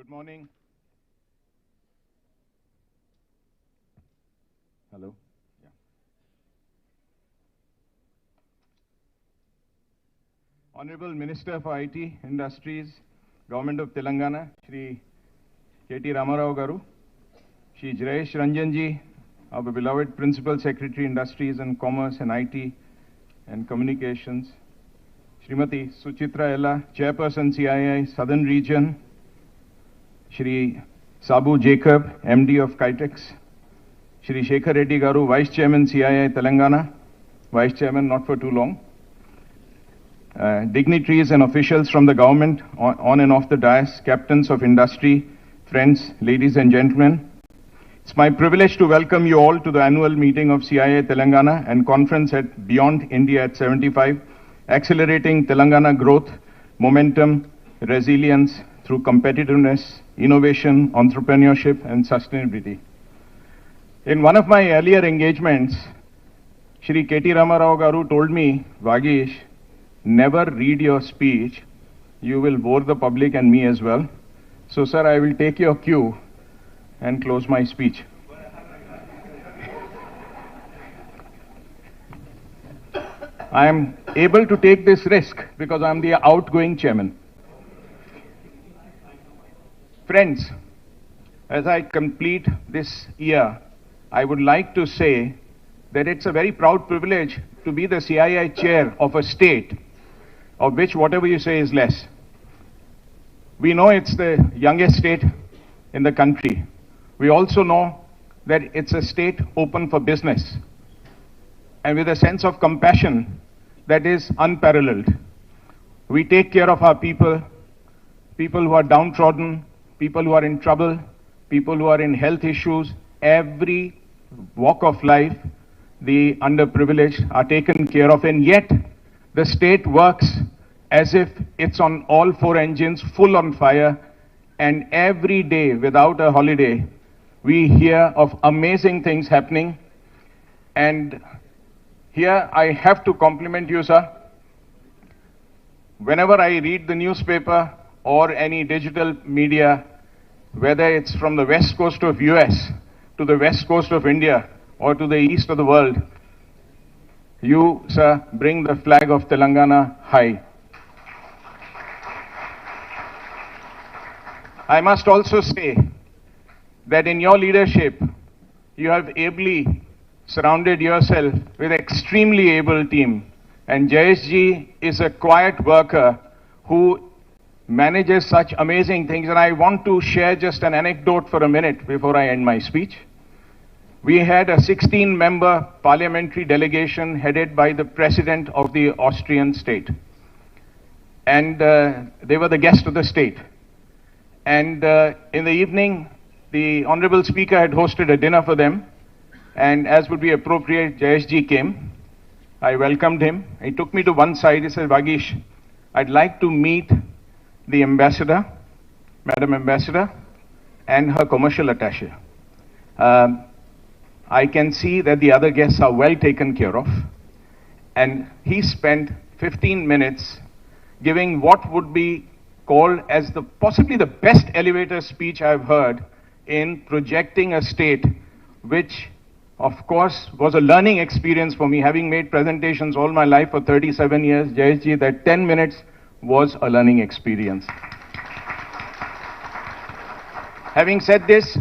Good morning. Hello. Yeah. Honorable Minister for IT Industries, Government of Telangana, Shri KTR Garu, Shri Jayesh Ranjanji, our beloved Principal Secretary Industries and Commerce and IT and Communications, Srimati Suchitra Ella, Chairperson CII Southern Region, Shri Sabu Jacob, MD of Kitex, Shri Shekhar Reddy Garu, Vice Chairman CII Telangana, Vice Chairman not for too long, dignitaries and officials from the government on and off the dais, captains of industry, friends, ladies and gentlemen. It's my privilege to welcome you all to the annual meeting of CII Telangana and conference at Beyond India at 75, accelerating Telangana growth, momentum, resilience through competitiveness, innovation, entrepreneurship and sustainability. In one of my earlier engagements, Shri K.T. Ramarao Garu told me, Vagish, never read your speech. You will bore the public and me as well. So, sir, I will take your cue and close my speech. I am able to take this risk because I am the outgoing chairman. Friends, as I complete this year, I would like to say that it's a very proud privilege to be the CII chair of a state of which whatever you say is less. We know it's the youngest state in the country. We also know that it's a state open for business and with a sense of compassion that is unparalleled. We take care of our people, people who are downtrodden, people who are in trouble, people who are in health issues, every walk of life, the underprivileged are taken care of, and yet the state works as if it's on all four engines, full on fire, and every day without a holiday, we hear of amazing things happening. And here I have to compliment you, sir. Whenever I read the newspaper or any digital media, whether it's from the west coast of US to the west coast of India or to the east of the world, you, sir, bring the flag of Telangana high. I must also say that in your leadership, you have ably surrounded yourself with an extremely able team. And Jayesh ji is a quiet worker who manages such amazing things. And I want to share just an anecdote for a minute before I end my speech. We had a 16-member parliamentary delegation headed by the president of the Austrian state. And they were the guest of the state. And in the evening, the Honorable Speaker had hosted a dinner for them. And as would be appropriate, Jayesh ji came. I welcomed him. He took me to one side. He said, Vagish, I'd like to meet the ambassador, Madam Ambassador, and her commercial attaché. I can see that the other guests are well taken care of. And he spent 15 minutes giving what would be called as possibly the best elevator speech I've heard in projecting a state which, of course, was a learning experience for me, having made presentations all my life for 37 years. Jayesh ji, that 10 minutes was a learning experience. Having said this,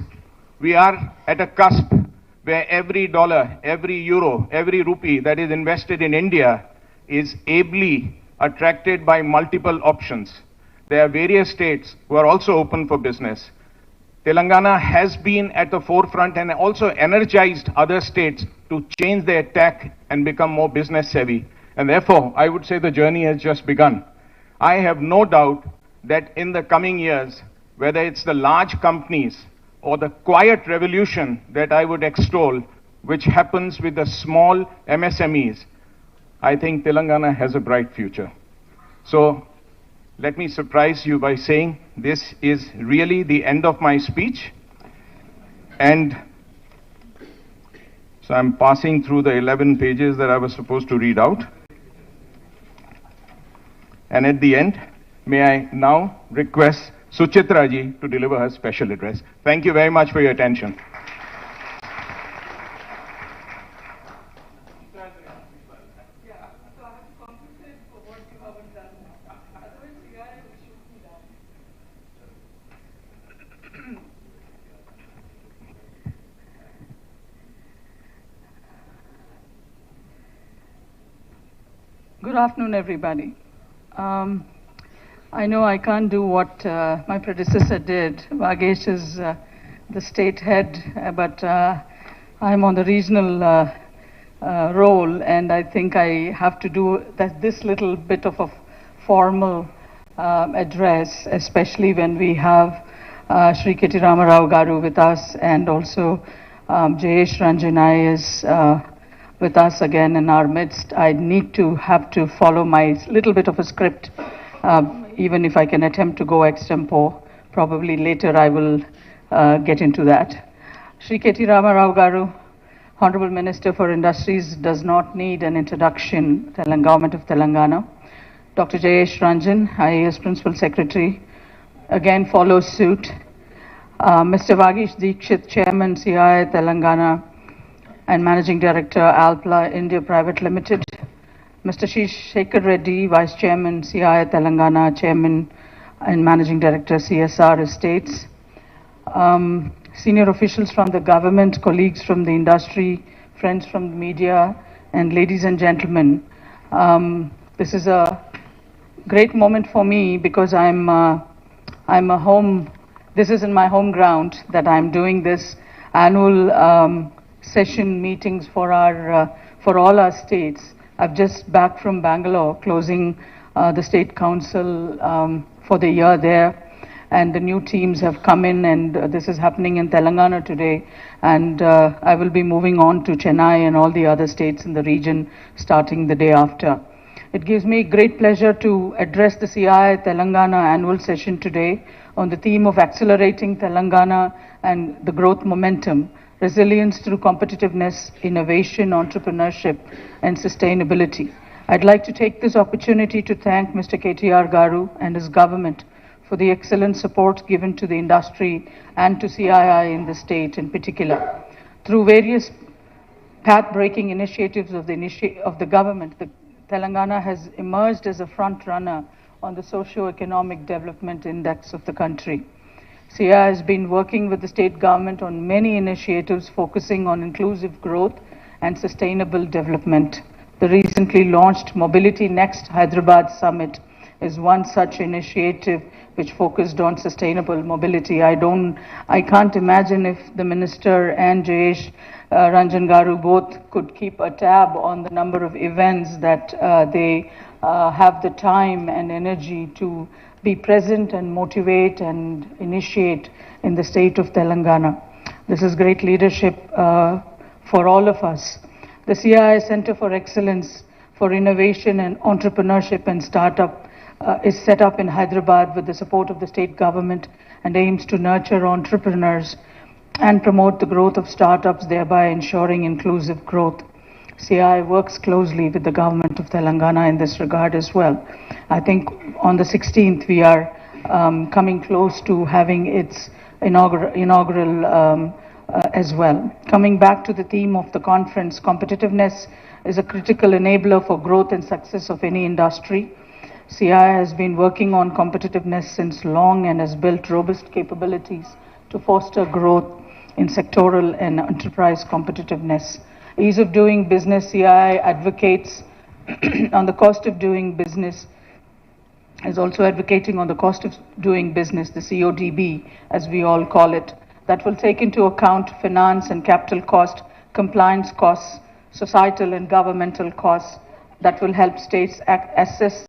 we are at a cusp where every dollar, every euro, every rupee that is invested in India is ably attracted by multiple options. There are various states who are also open for business. Telangana has been at the forefront and also energized other states to change their tack and become more business savvy. And therefore, I would say the journey has just begun. I have no doubt that in the coming years, whether it's the large companies or the quiet revolution that I would extol, which happens with the small MSMEs, I think Telangana has a bright future. So let me surprise you by saying this is really the end of my speech. And so I'm passing through the 11 pages that I was supposed to read out. And at the end, may I now request Suchitra ji to deliver her special address. Thank you very much for your attention. Good afternoon, everybody. I know I can't do what my predecessor did. Vagesh is the state head, but I'm on the regional role, and I think I have to do this little bit of a formal address, especially when we have Shri KT Rao Garu with us, and also Jayesh Ranjan is with us again in our midst. I need to have to follow my little bit of a script, even if I can attempt to go extempo. Probably later I will get into that. Shri KT Rao Garu, Honorable Minister for Industries, does not need an introduction. Government of Telangana. Dr. Jayesh Ranjan, IAS Principal Secretary, again follows suit. Mr. Vagesh Dikshit, Chairman, CII Telangana, and Managing Director, Alpla India Private Limited. Mr. Shekhar Reddy, Vice Chairman, CII Telangana, Chairman and Managing Director, CSR Estates. Senior officials from the government, colleagues from the industry, friends from the media, and ladies and gentlemen. This is a great moment for me because this is in my home ground that I'm doing this annual session meetings for all our states. I've just back from Bangalore, closing the state council for the year there, and the new teams have come in, and this is happening in Telangana today, and I will be moving on to Chennai and all the other states in the region starting the day after. It gives me great pleasure to address the CII Telangana annual session today on the theme of accelerating Telangana and the growth momentum, resilience through competitiveness, innovation, entrepreneurship, and sustainability. I'd like to take this opportunity to thank Mr. KTR Garu and his government for the excellent support given to the industry and to CII in the state in particular. Through various path-breaking initiatives of the government, the Telangana has emerged as a front runner on the socio-economic development index of the country. CII has been working with the state government on many initiatives focusing on inclusive growth and sustainable development. The recently launched Mobility Next Hyderabad Summit is one such initiative which focused on sustainable mobility. I can't imagine if the minister and Jayesh Ranjan Garu both could keep a tab on the number of events that they have the time and energy to be present and motivate and initiate in the state of Telangana. This is great leadership for all of us. The CII Center for Excellence for Innovation and Entrepreneurship and Startup is set up in Hyderabad with the support of the state government and aims to nurture entrepreneurs and promote the growth of startups, thereby ensuring inclusive growth. CII works closely with the government of Telangana in this regard as well. I think on the 16th we are coming close to having its inaugural as well. Coming back to the theme of the conference, competitiveness is a critical enabler for growth and success of any industry. CII has been working on competitiveness since long and has built robust capabilities to foster growth in sectoral and enterprise competitiveness. Ease of doing business, CII advocates on the cost of doing business, is also advocating on the cost of doing business, the CODB, as we all call it, that will take into account finance and capital cost, compliance costs, societal and governmental costs, that will help states assess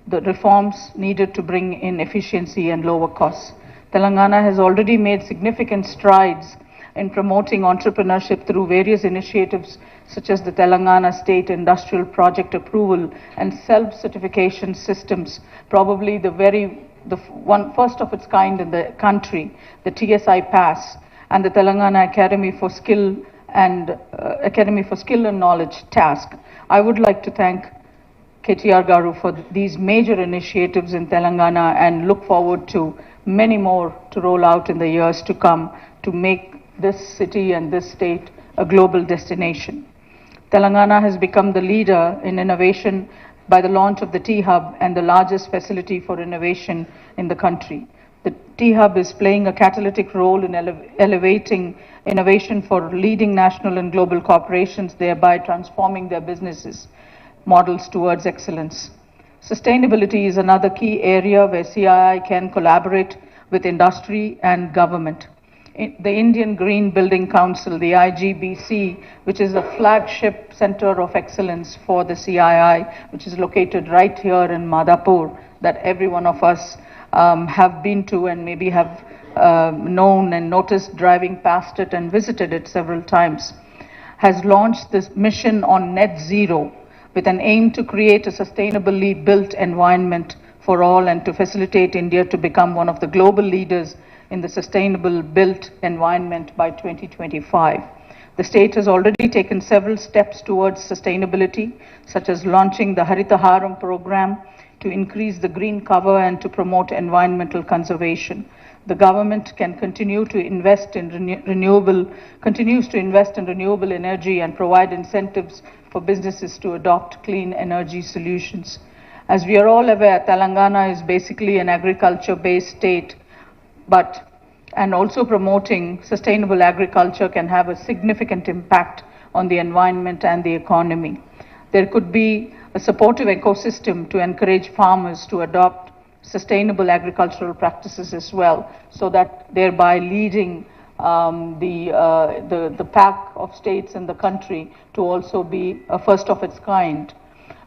the reforms needed to bring in efficiency and lower costs. Telangana has already made significant strides in promoting entrepreneurship through various initiatives such as the Telangana State Industrial Project Approval and self-certification systems, probably the first of its kind in the country, the TSI Pass, and the Telangana Academy for Skill and Knowledge task. I would like to thank KTR Garu for these major initiatives in Telangana and look forward to many more to roll out in the years to come to make this city and this state a global destination. Telangana has become the leader in innovation by the launch of the T-Hub and the largest facility for innovation in the country. The T-Hub is playing a catalytic role in elevating innovation for leading national and global corporations, thereby transforming their businesses models towards excellence. Sustainability is another key area where CII can collaborate with industry and government. The Indian Green Building Council, the IGBC, which is a flagship center of excellence for the CII, which is located right here in Madhapur, that every one of us have been to and maybe have known and noticed driving past it and visited it several times, has launched this mission on net zero with an aim to create a sustainably built environment for all and to facilitate India to become one of the global leaders in the sustainable built environment by 2025. The state has already taken several steps towards sustainability, such as launching the Harita Haram program to increase the green cover and to promote environmental conservation. The government can continue to invest in continues to invest in renewable energy and provide incentives for businesses to adopt clean energy solutions. As we are all aware, Telangana is basically an agriculture-based state, and also promoting sustainable agriculture can have a significant impact on the environment and the economy. There could be a supportive ecosystem to encourage farmers to adopt sustainable agricultural practices as well, so that thereby leading the pack of states in the country to also be a first of its kind,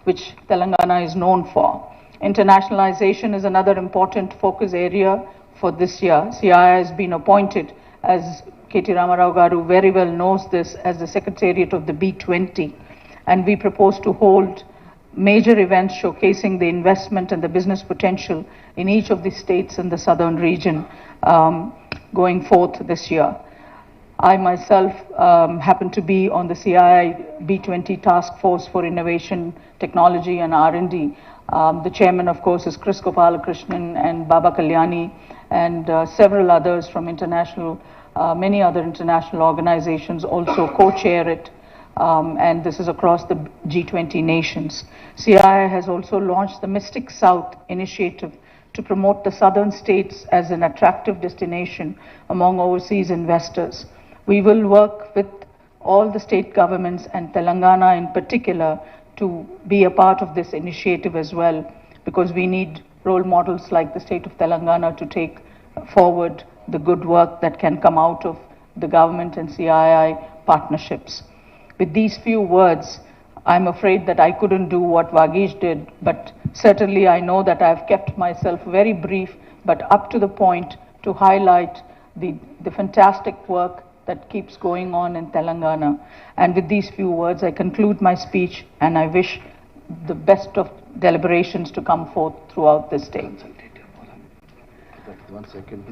which Telangana is known for. Internationalization is another important focus area for this year. CII has been appointed, as KT Ramarao Garu very well knows this, as the Secretariat of the B20, and we propose to hold major events showcasing the investment and the business potential in each of the states in the southern region going forth this year. I myself happen to be on the CII B20 Task Force for Innovation, Technology and R&D. The chairman, of course, is Chris Gopalakrishnan and Baba Kalyani, and several others from many other international organizations also co-chair it. And this is across the G20 nations. CII has also launched the Mystic South initiative to promote the southern states as an attractive destination among overseas investors. We will work with all the state governments and Telangana in particular to be a part of this initiative as well, because we need role models like the state of Telangana to take forward the good work that can come out of the government and CII partnerships. With these few words, I'm afraid that I couldn't do what Vagish did, but certainly I know that I've kept myself very brief, but up to the point to highlight the fantastic work that keeps going on in Telangana. And with these few words, I conclude my speech, and I wish the best of deliberations to come forth throughout this state. 1 second,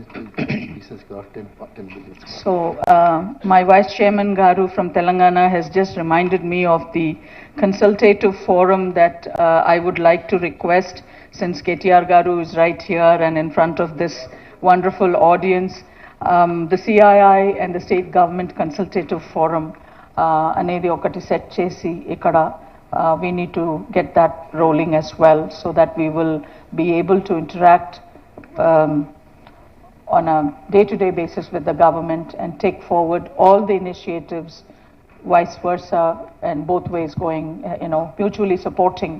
this has got 10 minutes. So, my Vice Chairman Garu from Telangana has just reminded me of the consultative forum that I would like to request, since KTR Garu is right here and in front of this wonderful audience. The CII and the State Government Consultative Forum అనేది ఒకటి set చేసి ఇక్కడ we need to get that rolling as well, so that we will be able to interact on a day-to-day basis with the government and take forward all the initiatives, vice versa, and both ways going, mutually supporting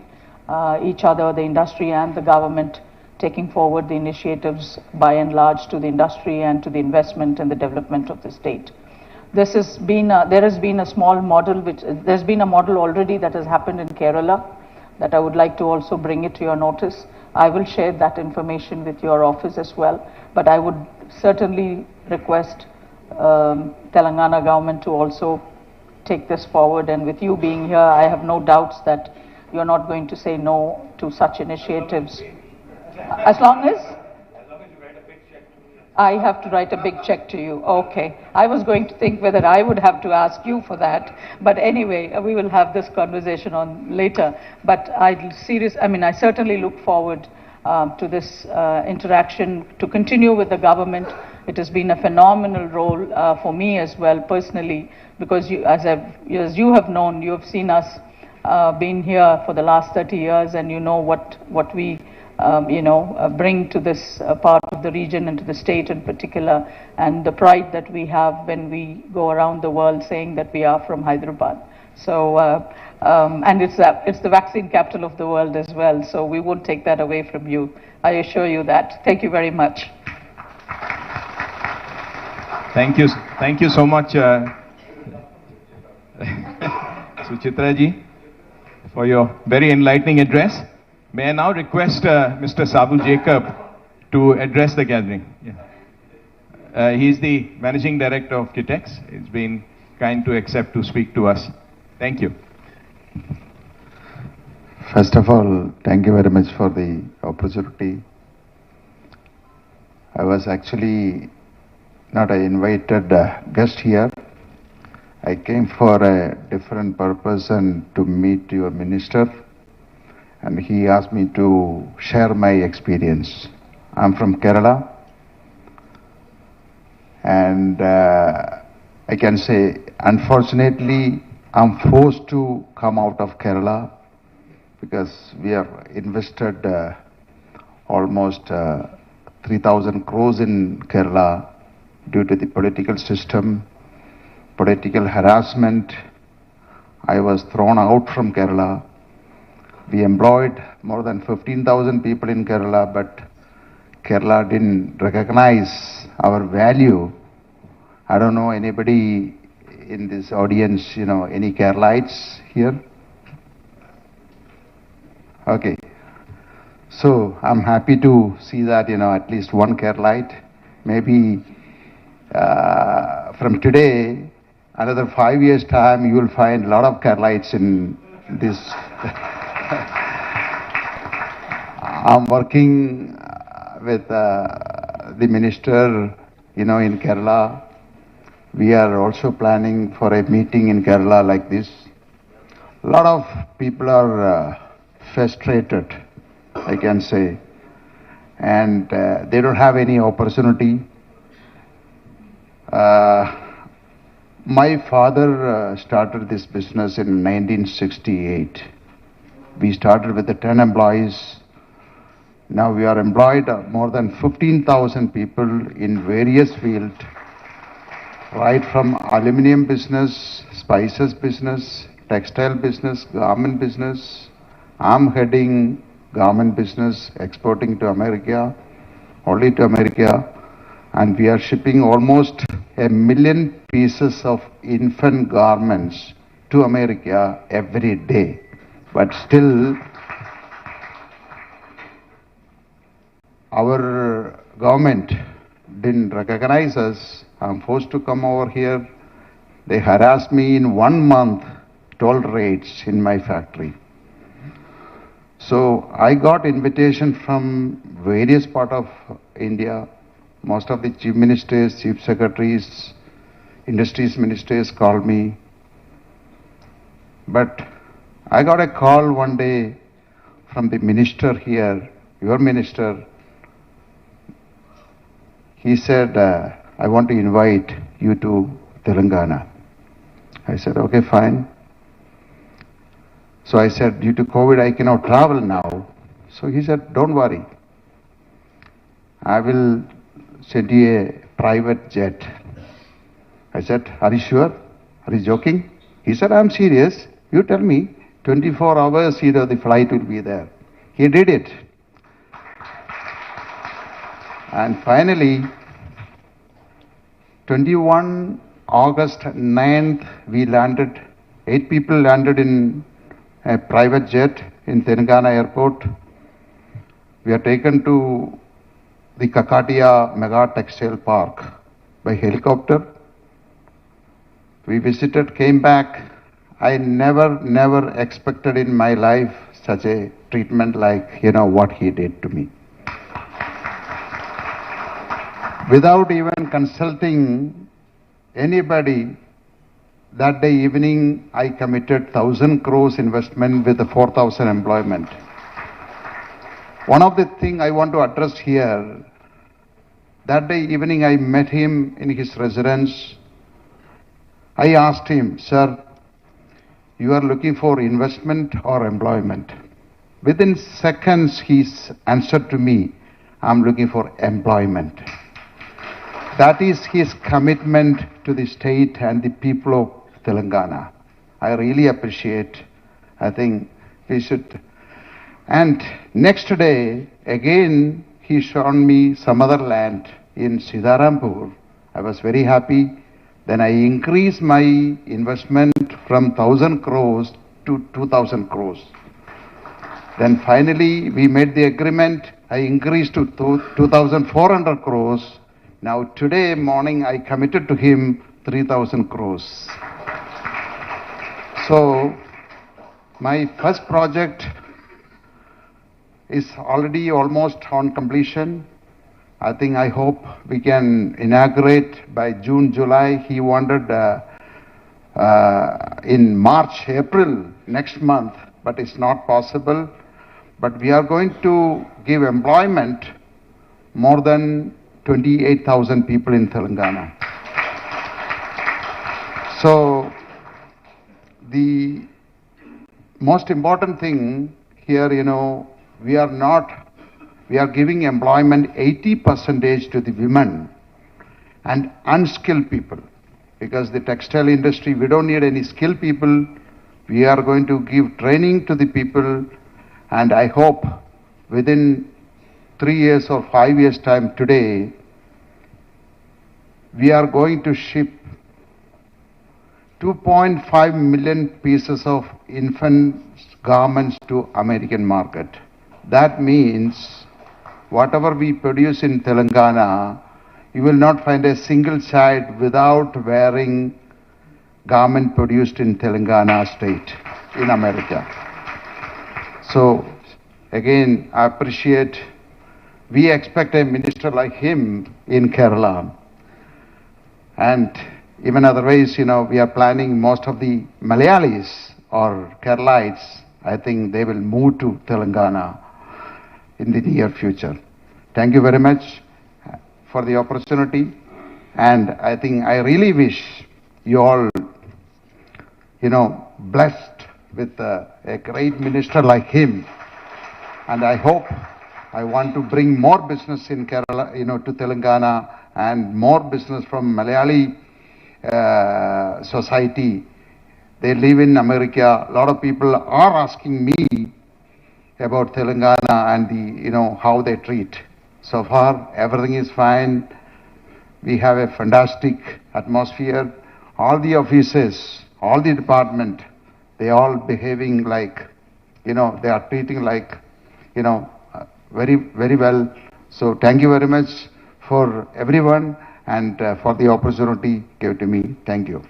each other, the industry and the government, taking forward the initiatives by and large to the industry and to the investment and the development of the state. There has been a small model, there's been a model already that has happened in Kerala that I would like to also bring it to your notice. I will share that information with your office as well, but I would certainly request Telangana government to also take this forward, and with you being here, I have no doubts that you're not going to say no to such initiatives. As long as you write a big check to me. I have to write a big check to you. Okay. I was going to think whether I would have to ask you for that. But anyway, we will have this conversation on later. But I certainly look forward to this interaction, to continue with the government. It has been a phenomenal role for me as well, personally, because as you have known, you have seen us been here for the last 30 years, and you know what we bring to this part of the region and to the state in particular, and the pride that we have when we go around the world saying that we are from Hyderabad. So, and it's the vaccine capital of the world as well, so we won't take that away from you. I assure you that. Thank you very much. Thank you so much, Suchitra ji, for your very enlightening address. May I now request Mr. Sabu Jacob to address the gathering. Yeah. He is the Managing Director of Kitex. He's been kind to accept to speak to us. Thank you. First of all, thank you very much for the opportunity. I was actually not an invited guest here. I came for a different purpose and to meet your minister, and he asked me to share my experience. I'm from Kerala, and I can say, unfortunately, I'm forced to come out of Kerala because we have invested almost 3,000 crores in Kerala due to the political system, political harassment. I was thrown out from Kerala. We employed more than 15,000 people in Kerala, but Kerala didn't recognize our value. I don't know anybody in this audience, any Keralites here? Okay. So I'm happy to see that, at least one Keralite. Maybe from today, another 5 years' time, you will find a lot of Keralites in this. I'm working with the minister, in Kerala. We are also planning for a meeting in Kerala like this. A lot of people are frustrated, I can say, and they don't have any opportunity. My father started this business in 1968. We started with the 10 employees. Now we are employed more than 15,000 people in various fields, right from aluminum business, spices business, textile business, garment business. I'm heading garment business, exporting to America, only to America, and we are shipping almost 1 million pieces of infant garments to America every day. But still, our government didn't recognize us. I'm forced to come over here. They harassed me in 1 month, toll rates in my factory. So I got invitation from various parts of India. Most of the chief ministers, chief secretaries, industries ministers called me. But I got a call one day from the minister here, your minister. He said, I want to invite you to Telangana. I said, okay, fine. So I said, due to COVID, I cannot travel now. So he said, don't worry. I will send you a private jet. I said, are you sure? Are you joking? He said, I'm serious. You tell me, 24 hours, the flight will be there. He did it. And finally, 21 August 9th, we landed, 8 people landed in a private jet in Telangana airport. We are taken to the Kakatiya Mega Textile Park by helicopter. We visited, came back. I never expected in my life such a treatment like, what he did to me. without even consulting anybody. That day evening, I committed 1,000 crores investment with the 4,000 employment. One of the thing I want to address here, that day evening I met him in his residence. I asked him, sir, you are looking for investment or employment? Within seconds, he answered to me, I'm looking for employment. That is his commitment to the state and the people of Telangana. I really appreciate. I think we should. And next day, again, he shown me some other land in Sidarampur. I was very happy. Then I increased my investment from 1,000 crores to 2,000 crores. Then finally, we made the agreement. I increased to 2,400 crores. Now today morning, I committed to him 3,000 crores. So my first project is already almost on completion. I hope we can inaugurate by June, July. He wanted in March, April next month, but it's not possible. But we are going to give employment more than 28,000 people in Telangana. So the most important thing here, we are giving employment 80% to the women and unskilled people. Because the textile industry, we don't need any skilled people. We are going to give training to the people, and I hope within 3 years or 5 years time today, we are going to ship 2.5 million pieces of infant garments to American market. That means whatever we produce in Telangana, you will not find a single child without wearing garment produced in Telangana state in America. So again, I appreciate, we expect a minister like him in Kerala. And even otherwise, we are planning most of the Malayalis or Keralites, I think they will move to Telangana in the near future. Thank you very much for the opportunity. And I think I really wish you all, blessed with a great minister like him. And I hope, I want to bring more business in Kerala, to Telangana, and more business from Malayali society. They live in America. A lot of people are asking me about Telangana and the, how they treat. So far, everything is fine. We have a fantastic atmosphere. All the offices, all the department, they all behaving like, they are treating like, very, very well. So thank you very much for everyone and for the opportunity given to me. Thank you.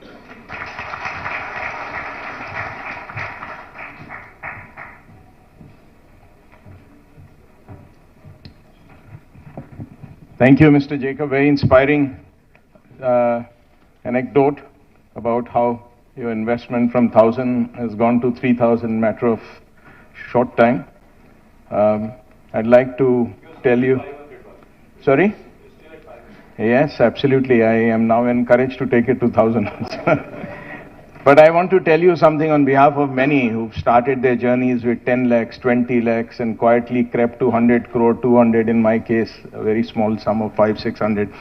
Thank you, Mr. Jacob. Very inspiring anecdote about how your investment from 1,000 has gone to 3,000 matter of short time. I'd like to tell you. Sorry? Yes, absolutely. I am now encouraged to take it to 1,000. But I want to tell you something on behalf of many who've started their journeys with 10 lakhs, 20 lakhs, and quietly crept to 100 crore, 200 in my case, a very small sum of 500, 600.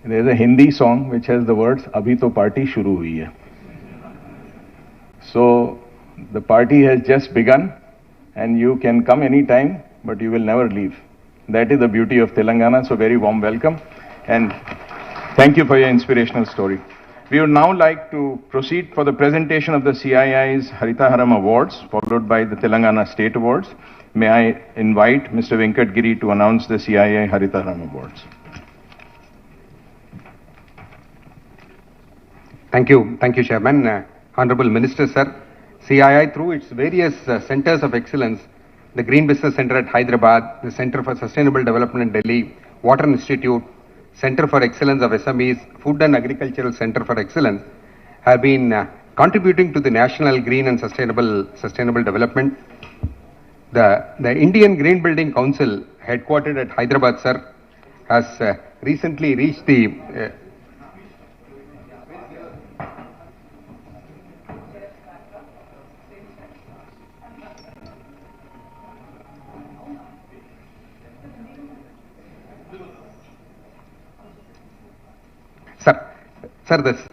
There's a Hindi song which has the words, Abhi to party shuru hui hai. So the party has just begun, and you can come anytime, but you will never leave. That is the beauty of Telangana, so very warm welcome, and thank you for your inspirational story. We would now like to proceed for the presentation of the CII's Haritaharam Awards, followed by the Telangana State Awards. May I invite Mr. Venkat Giri to announce the CII Haritaharam Awards. Thank you, Chairman. Honorable Minister, sir, CII through its various centers of excellence, the Green Business Center at Hyderabad, the Center for Sustainable Development in Delhi, Water Institute, Center for Excellence of SMEs, Food and Agricultural Center for Excellence have been contributing to the national green and sustainable development. The Indian Green Building Council, headquartered at Hyderabad, sir, has recently reached the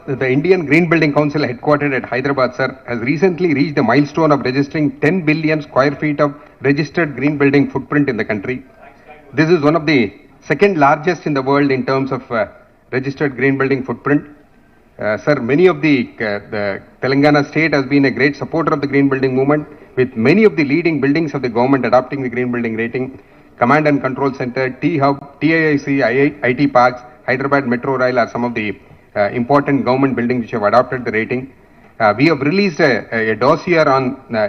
the Indian Green Building Council, headquartered at Hyderabad, sir, has recently reached the milestone of registering 10 billion square feet of registered green building footprint in the country. This is one of the second largest in the world in terms of registered green building footprint. Sir, many of the Telangana state has been a great supporter of the green building movement, with many of the leading buildings of the government adopting the green building rating. Command and Control Center, T-Hub, TIIC, IT Parks, Hyderabad Metro Rail are some of the important government buildings which have adopted the rating. We have released a dossier on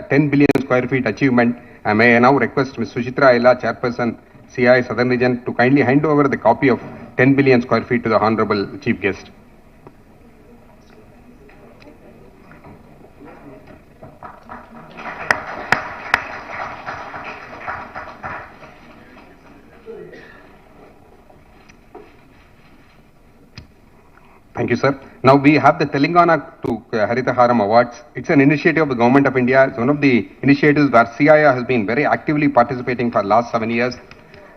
10 billion square feet achievement. May I now request Ms. Suchitra Aila, Chairperson, CII Southern Region, to kindly hand over the copy of 10 billion square feet to the Honorable Chief Guest. Thank you, sir. Now we have the Telangana to Harita Haram Awards. It's an initiative of the Government of India. It's one of the initiatives where CII has been very actively participating for the last 7 years.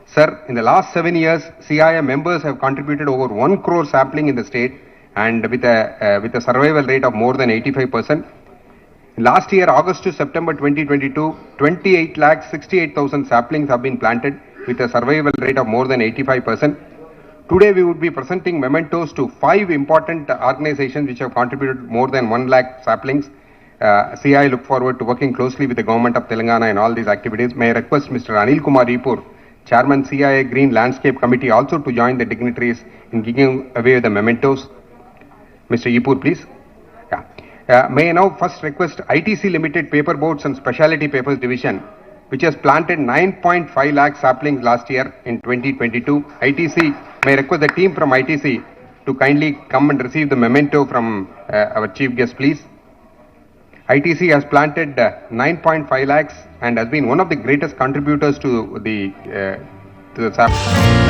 Sir, in the last 7 years, CII members have contributed over 1 crore sampling in the state, and with a survival rate of more than 85%. Last year, August to September 2022, 28,68,000 saplings have been planted with a survival rate of more than 85%. Today we would be presenting mementos to 5 important organizations which have contributed more than 1 lakh saplings. CII look forward to working closely with the government of Telangana in all these activities. May I request Mr. Anil Kumar Ipur, Chairman CII Green Landscape Committee, also to join the dignitaries in giving away the mementos. Mr. Ipur, please. May I now first request ITC Limited Paperboards and Specialty Papers Division, which has planted 9.5 lakh saplings last year in 2022. ITC, may I request the team from ITC to kindly come and receive the memento from our chief guest, please. ITC has planted 9.5 lakhs and has been one of the greatest contributors to the saplings.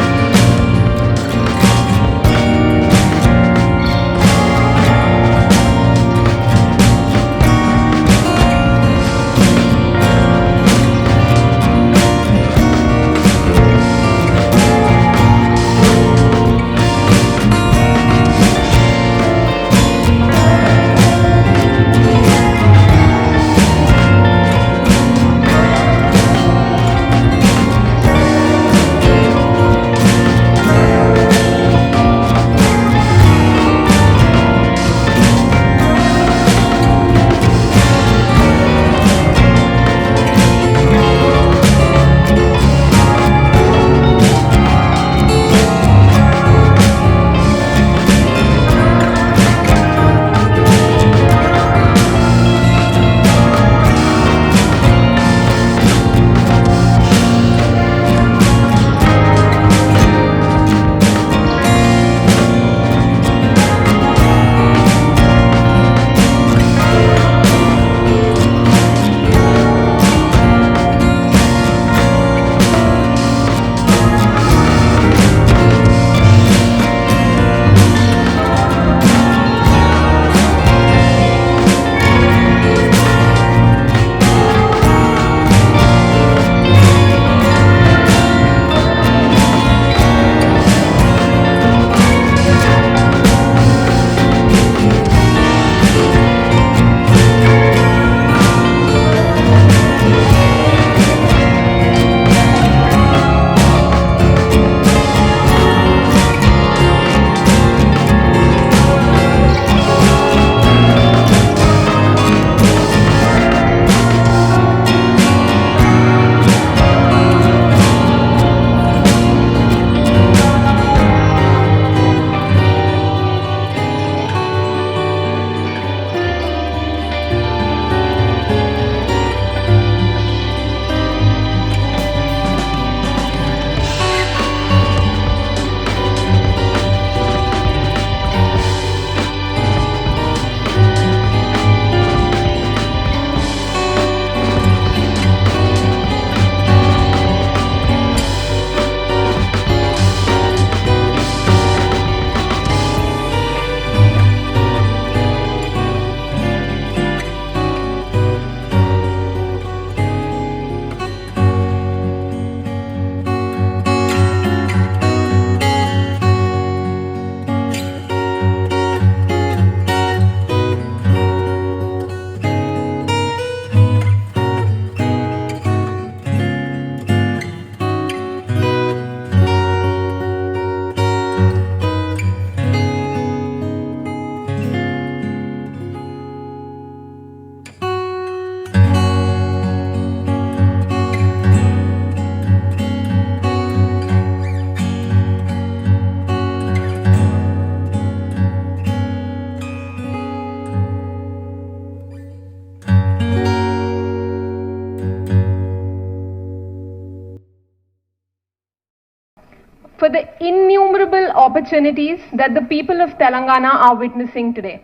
for the innumerable opportunities that the people of Telangana are witnessing today.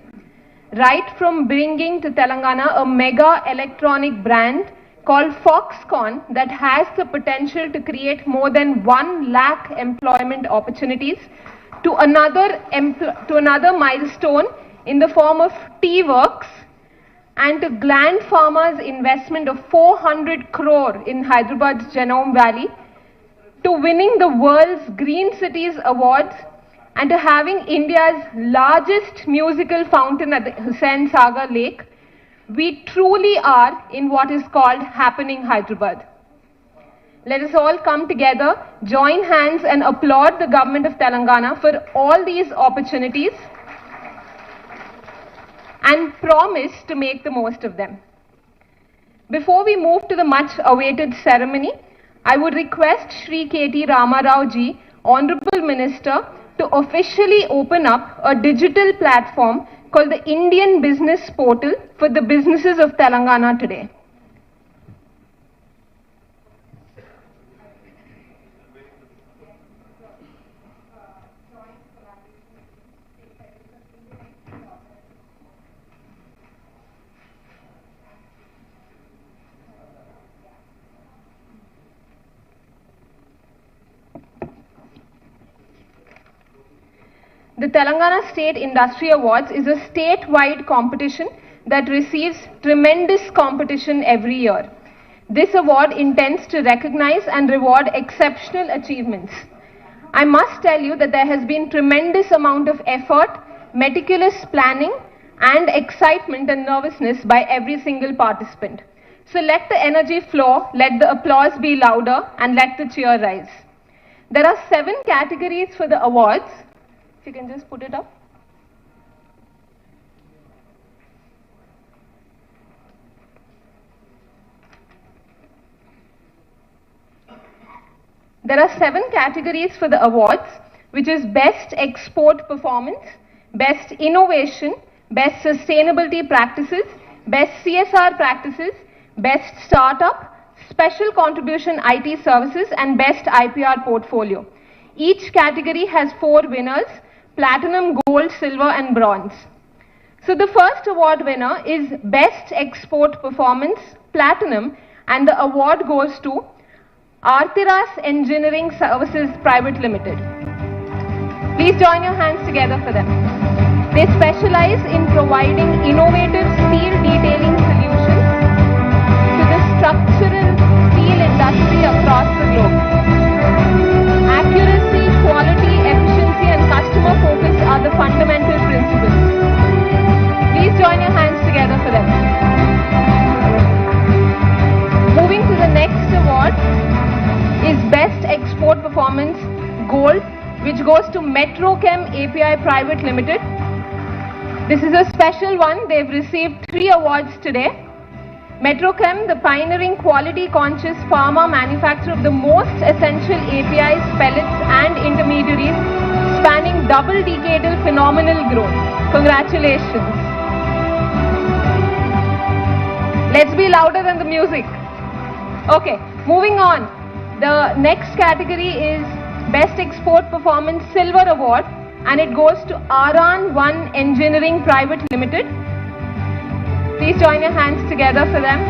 Right from bringing to Telangana a mega electronic brand called Foxconn that has the potential to create more than 1 lakh employment opportunities to another milestone in the form of T-Works, and to Gland Pharma's investment of 400 crore in Hyderabad's Genome Valley, to winning the world's Green Cities Awards, and to having India's largest musical fountain at the Hussain Sagar Lake, we truly are in what is called Happening Hyderabad. Let us all come together, join hands and applaud the government of Telangana for all these opportunities and promise to make the most of them. Before we move to the much awaited ceremony, I would request Shri K.T. Ramarao ji, Honorable Minister, to officially open up a digital platform called the Indian Business Portal for the businesses of Telangana today. The Telangana State Industry Awards is a statewide competition that receives tremendous competition every year. This award intends to recognize and reward exceptional achievements. I must tell you that there has been tremendous amount of effort, meticulous planning and excitement and nervousness by every single participant. So let the energy flow, let the applause be louder and let the cheer rise. There are 7 categories for the awards. If you can just put it up. There are 7 categories for the awards, which is Best Export Performance, Best Innovation, Best Sustainability Practices, Best CSR Practices, Best Startup, Special Contribution IT Services and Best IPR Portfolio. Each category has 4 winners: Platinum, Gold, Silver and Bronze. So the first award winner is Best Export Performance, Platinum, and the award goes to Artiras Engineering Services Private Limited. Please join your hands together for them. They specialize in providing innovative steel detailing solutions to the structural steel industry across the globe. Accuracy, quality, efficiency and customer focus are the fundamental principles. Please join your hands together for them. Moving to the next award is Best Export Performance Gold, which goes to Metrochem API Private Limited. This is a special one. They've received 3 awards today. Metrochem, the pioneering quality-conscious pharma manufacturer of the most essential APIs, pellets and intermediaries, spanning double-decadal phenomenal growth. Congratulations. Let's be louder than the music. Okay, moving on. The next category is Best Export Performance Silver Award, and it goes to Aran 1 Engineering Private Limited. Please join your hands together for them.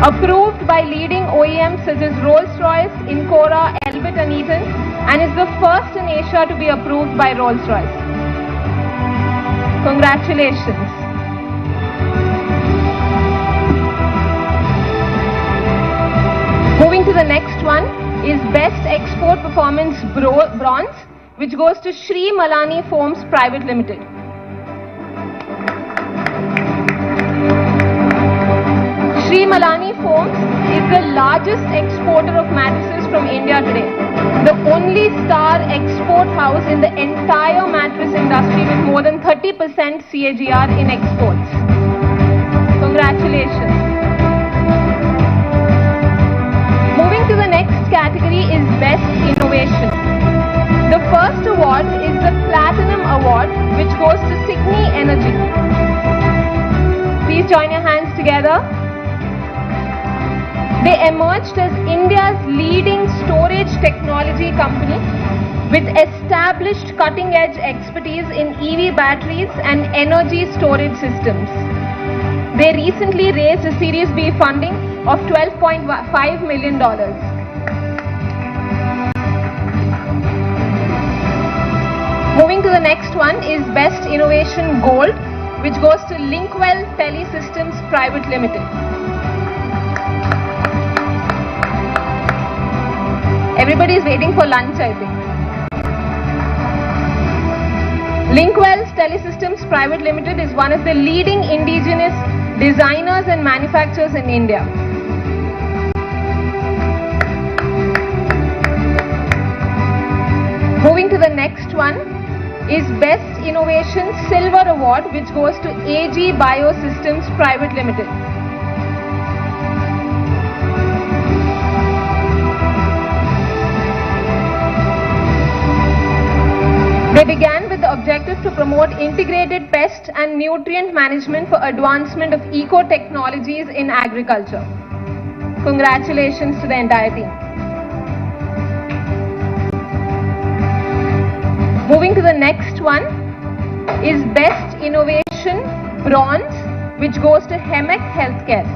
Approved by leading OEMs such as Rolls-Royce, Incora, Elbit and Eaton, and is the first in Asia to be approved by Rolls-Royce. Congratulations. Moving to the next one is Best Export Performance Bronze, which goes to Shri Malani Foams Private Limited. Shri Malani Foams is the largest exporter of mattresses from India today. The only star export house in the entire mattress industry with more than 30% CAGR in exports. Congratulations. Moving to the next category is Best Innovation. The first award is the Platinum Award, which goes to Signy Energy. Please join your hands together. They emerged as India's leading storage technology company with established cutting-edge expertise in EV batteries and energy storage systems. They recently raised a Series B funding of $12.5 million. Moving to the next one is Best Innovation Gold, which goes to Linkwell Telesystems Private Limited. Everybody is waiting for lunch, I think. Linkwell Telesystems Private Limited is one of the leading indigenous designers and manufacturers in India. Moving to the next one is Best Innovation Silver Award, which goes to AG Biosystems Private Limited. They began with the objective to promote integrated pest and nutrient management for advancement of eco-technologies in agriculture. Congratulations to the entire team. Moving to the next one is Best Innovation Bronze, which goes to Hemek Healthcare.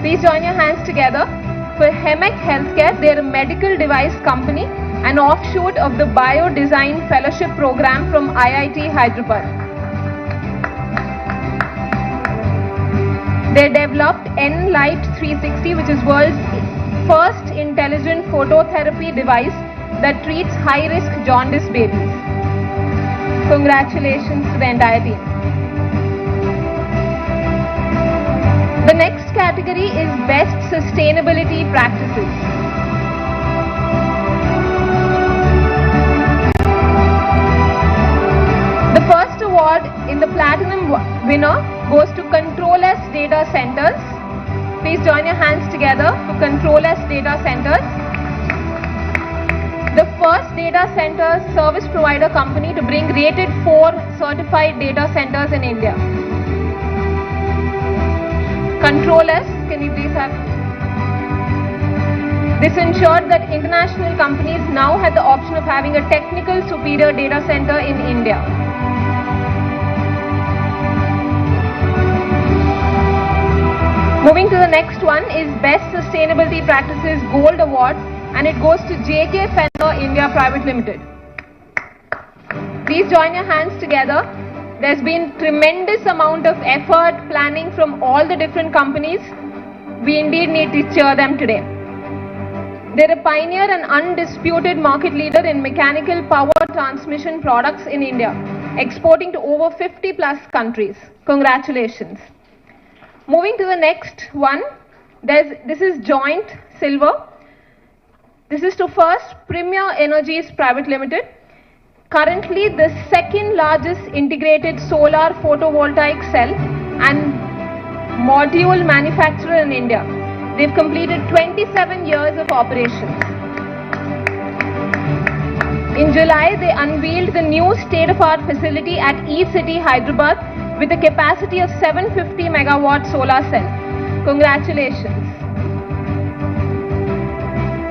Please join your hands together for Hemek Healthcare. They are a medical device company, an offshoot of the Biodesign Fellowship Program from IIT Hyderabad. They developed N-Light 360, which is world's first intelligent phototherapy device that treats high-risk jaundice babies. Congratulations to the entire team. The next category is Best Sustainability Practices. The first award in the Platinum winner goes to Control-less Data Centers. Please join your hands together for Control-less Data Centers. The first data center service provider company to bring rated 4 certified data centers in India. Controllers, can you please have? This ensured that international companies now had the option of having a technical superior data center in India. Moving to the next one is Best Sustainability Practices Gold Award, and it goes to JK Fenner India Private Limited. Please join your hands together. There's been tremendous amount of effort, planning from all the different companies. We indeed need to cheer them today. They're a pioneer and undisputed market leader in mechanical power transmission products in India, exporting to over 50 plus countries. Congratulations. Moving to the next one, this is Joint Silver. This is to first Premier Energies Private Limited, currently the second largest integrated solar photovoltaic cell and module manufacturer in India. They've completed 27 years of operations. In July, they unveiled the new state-of-the-art facility at E-City, Hyderabad, with a capacity of 750 megawatt solar cell. Congratulations.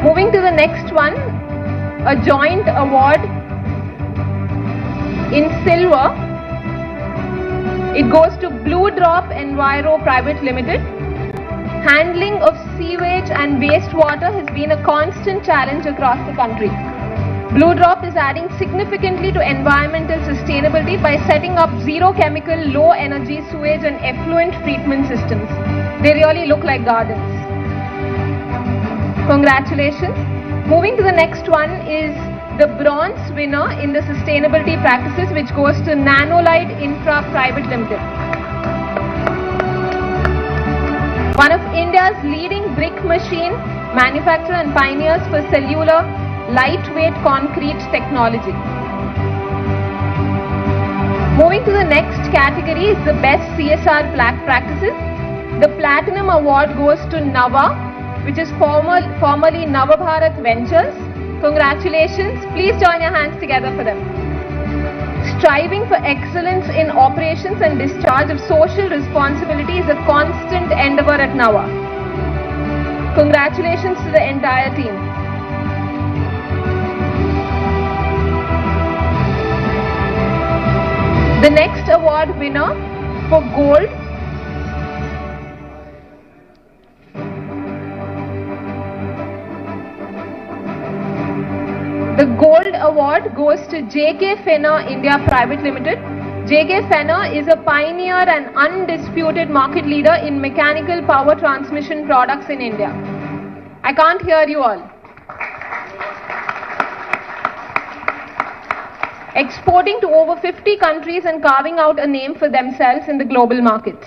Moving to the next one, a joint award in silver. It goes to Blue Drop Enviro Private Limited. Handling of sewage and wastewater has been a constant challenge across the country. Blue Drop is adding significantly to environmental sustainability by setting up zero chemical, low energy sewage and effluent treatment systems. They really look like gardens. Congratulations. Moving to the next one is the bronze winner in the sustainability practices, which goes to Nanolite Infra Private Limited. One of India's leading brick machine manufacturer and pioneers for cellular lightweight concrete technology. Moving to the next category is the best CSR practices. The Platinum Award goes to Nava, which is formerly Navabharat Ventures. Congratulations. Please join your hands together for them. Striving for excellence in operations and discharge of social responsibility is a constant endeavor at Nava. Congratulations to the entire team. The next award winner for gold The gold award goes to JK Fenner India Private Limited. JK Fenner is a pioneer and undisputed market leader in mechanical power transmission products in India. I can't hear you all. Exporting to over 50 countries and carving out a name for themselves in the global markets.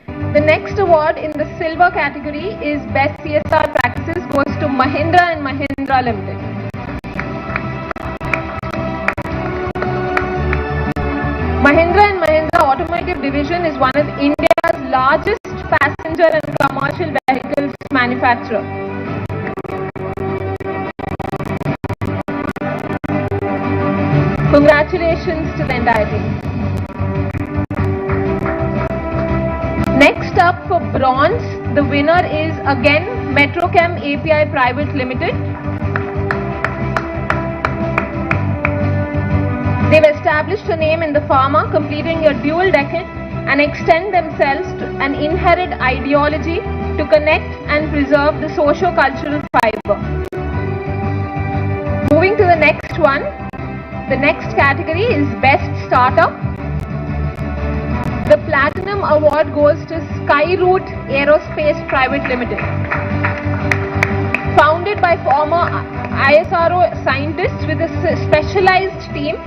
The next award in the silver category is Best CSR Practices goes to Mahindra & Mahindra Limited. Mahindra & Mahindra Automotive Division is one of India's largest passenger and commercial vehicles manufacturer. Congratulations to the entire team. Next up for bronze, the winner is again Metrochem API Private Limited. They've established a name in the pharma, completing a dual decade and extend themselves to an inherent ideology to connect and preserve the socio-cultural fiber. Moving to the next one, the next category is Best Startup. The Platinum Award goes to Skyroot Aerospace Private Limited. Founded by former ISRO scientists with a specialized team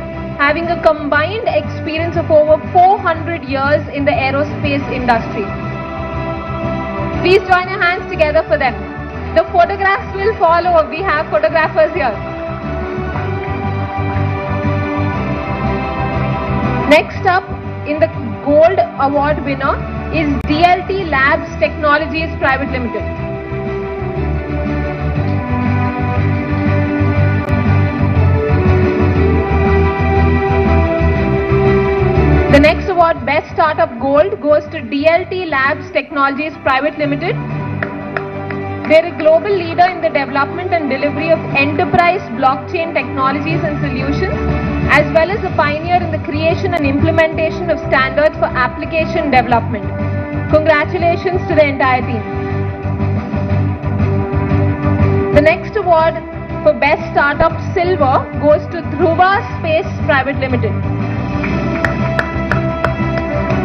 having a combined experience of over 400 years in the aerospace industry. Please join your hands together for them. The photographs will follow. We have photographers here. Next up in the gold award winner is DLT Labs Technologies Private Limited. The next award, Best Startup Gold, goes to DLT Labs Technologies Private Limited. They are a global leader in the development and delivery of enterprise blockchain technologies and solutions, as well as a pioneer in the creation and implementation of standards for application development. Congratulations to the entire team. The next award for Best Startup Silver goes to Dhruva Space Private Limited.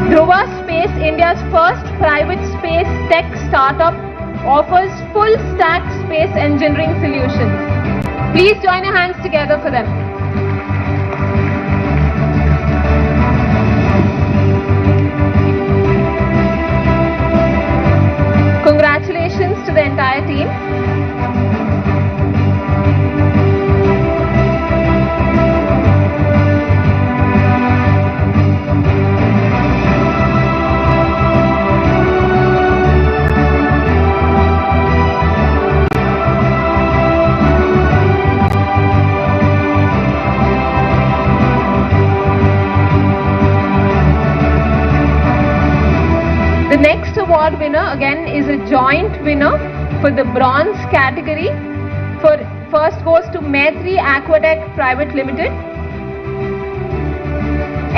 Dhruva Space, India's first private space tech startup, offers full stack space engineering solutions. Please join your hands together for them. Congratulations to the entire team. The next award winner again is a joint winner for the bronze category. For first goes to Maitri Aquatech Private Limited.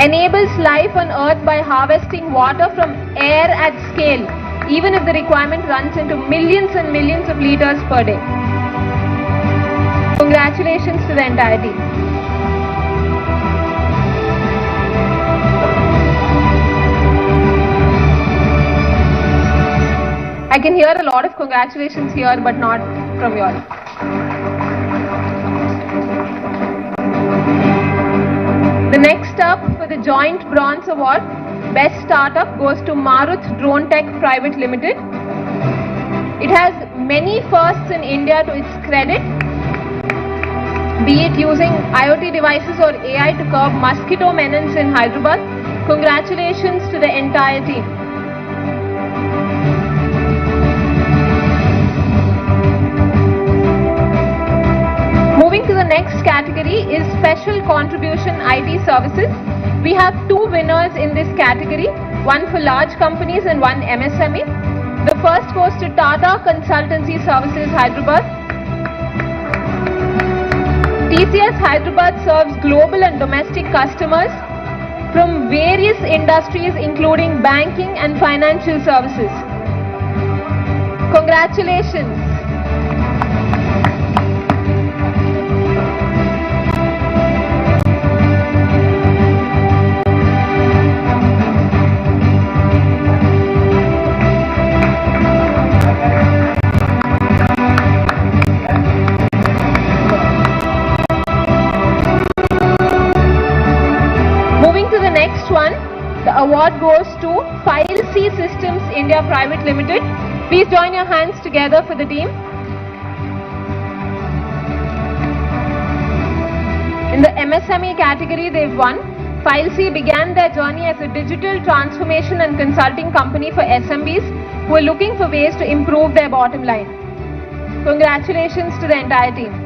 Enables life on earth by harvesting water from air at scale, even if the requirement runs into millions and millions of liters per day. Congratulations to the entire team. I can hear a lot of congratulations here, but not from you all. The next up for the joint bronze award, Best Startup, goes to Maruth Drone Tech Private Limited. It has many firsts in India to its credit, be it using IoT devices or AI to curb mosquito menace in Hyderabad. Congratulations to the entire team. Moving to the next category is Special Contribution IT Services. We have two winners in this category, one for large companies and one MSME. The first goes to Tata Consultancy Services, Hyderabad. TCS Hyderabad serves global and domestic customers from various industries including banking and financial services. Congratulations. The award goes to File C Systems India Private Limited. Please join your hands together for the team. In the MSME category, they've won. File C began their journey as a digital transformation and consulting company for SMBs who are looking for ways to improve their bottom line. Congratulations to the entire team.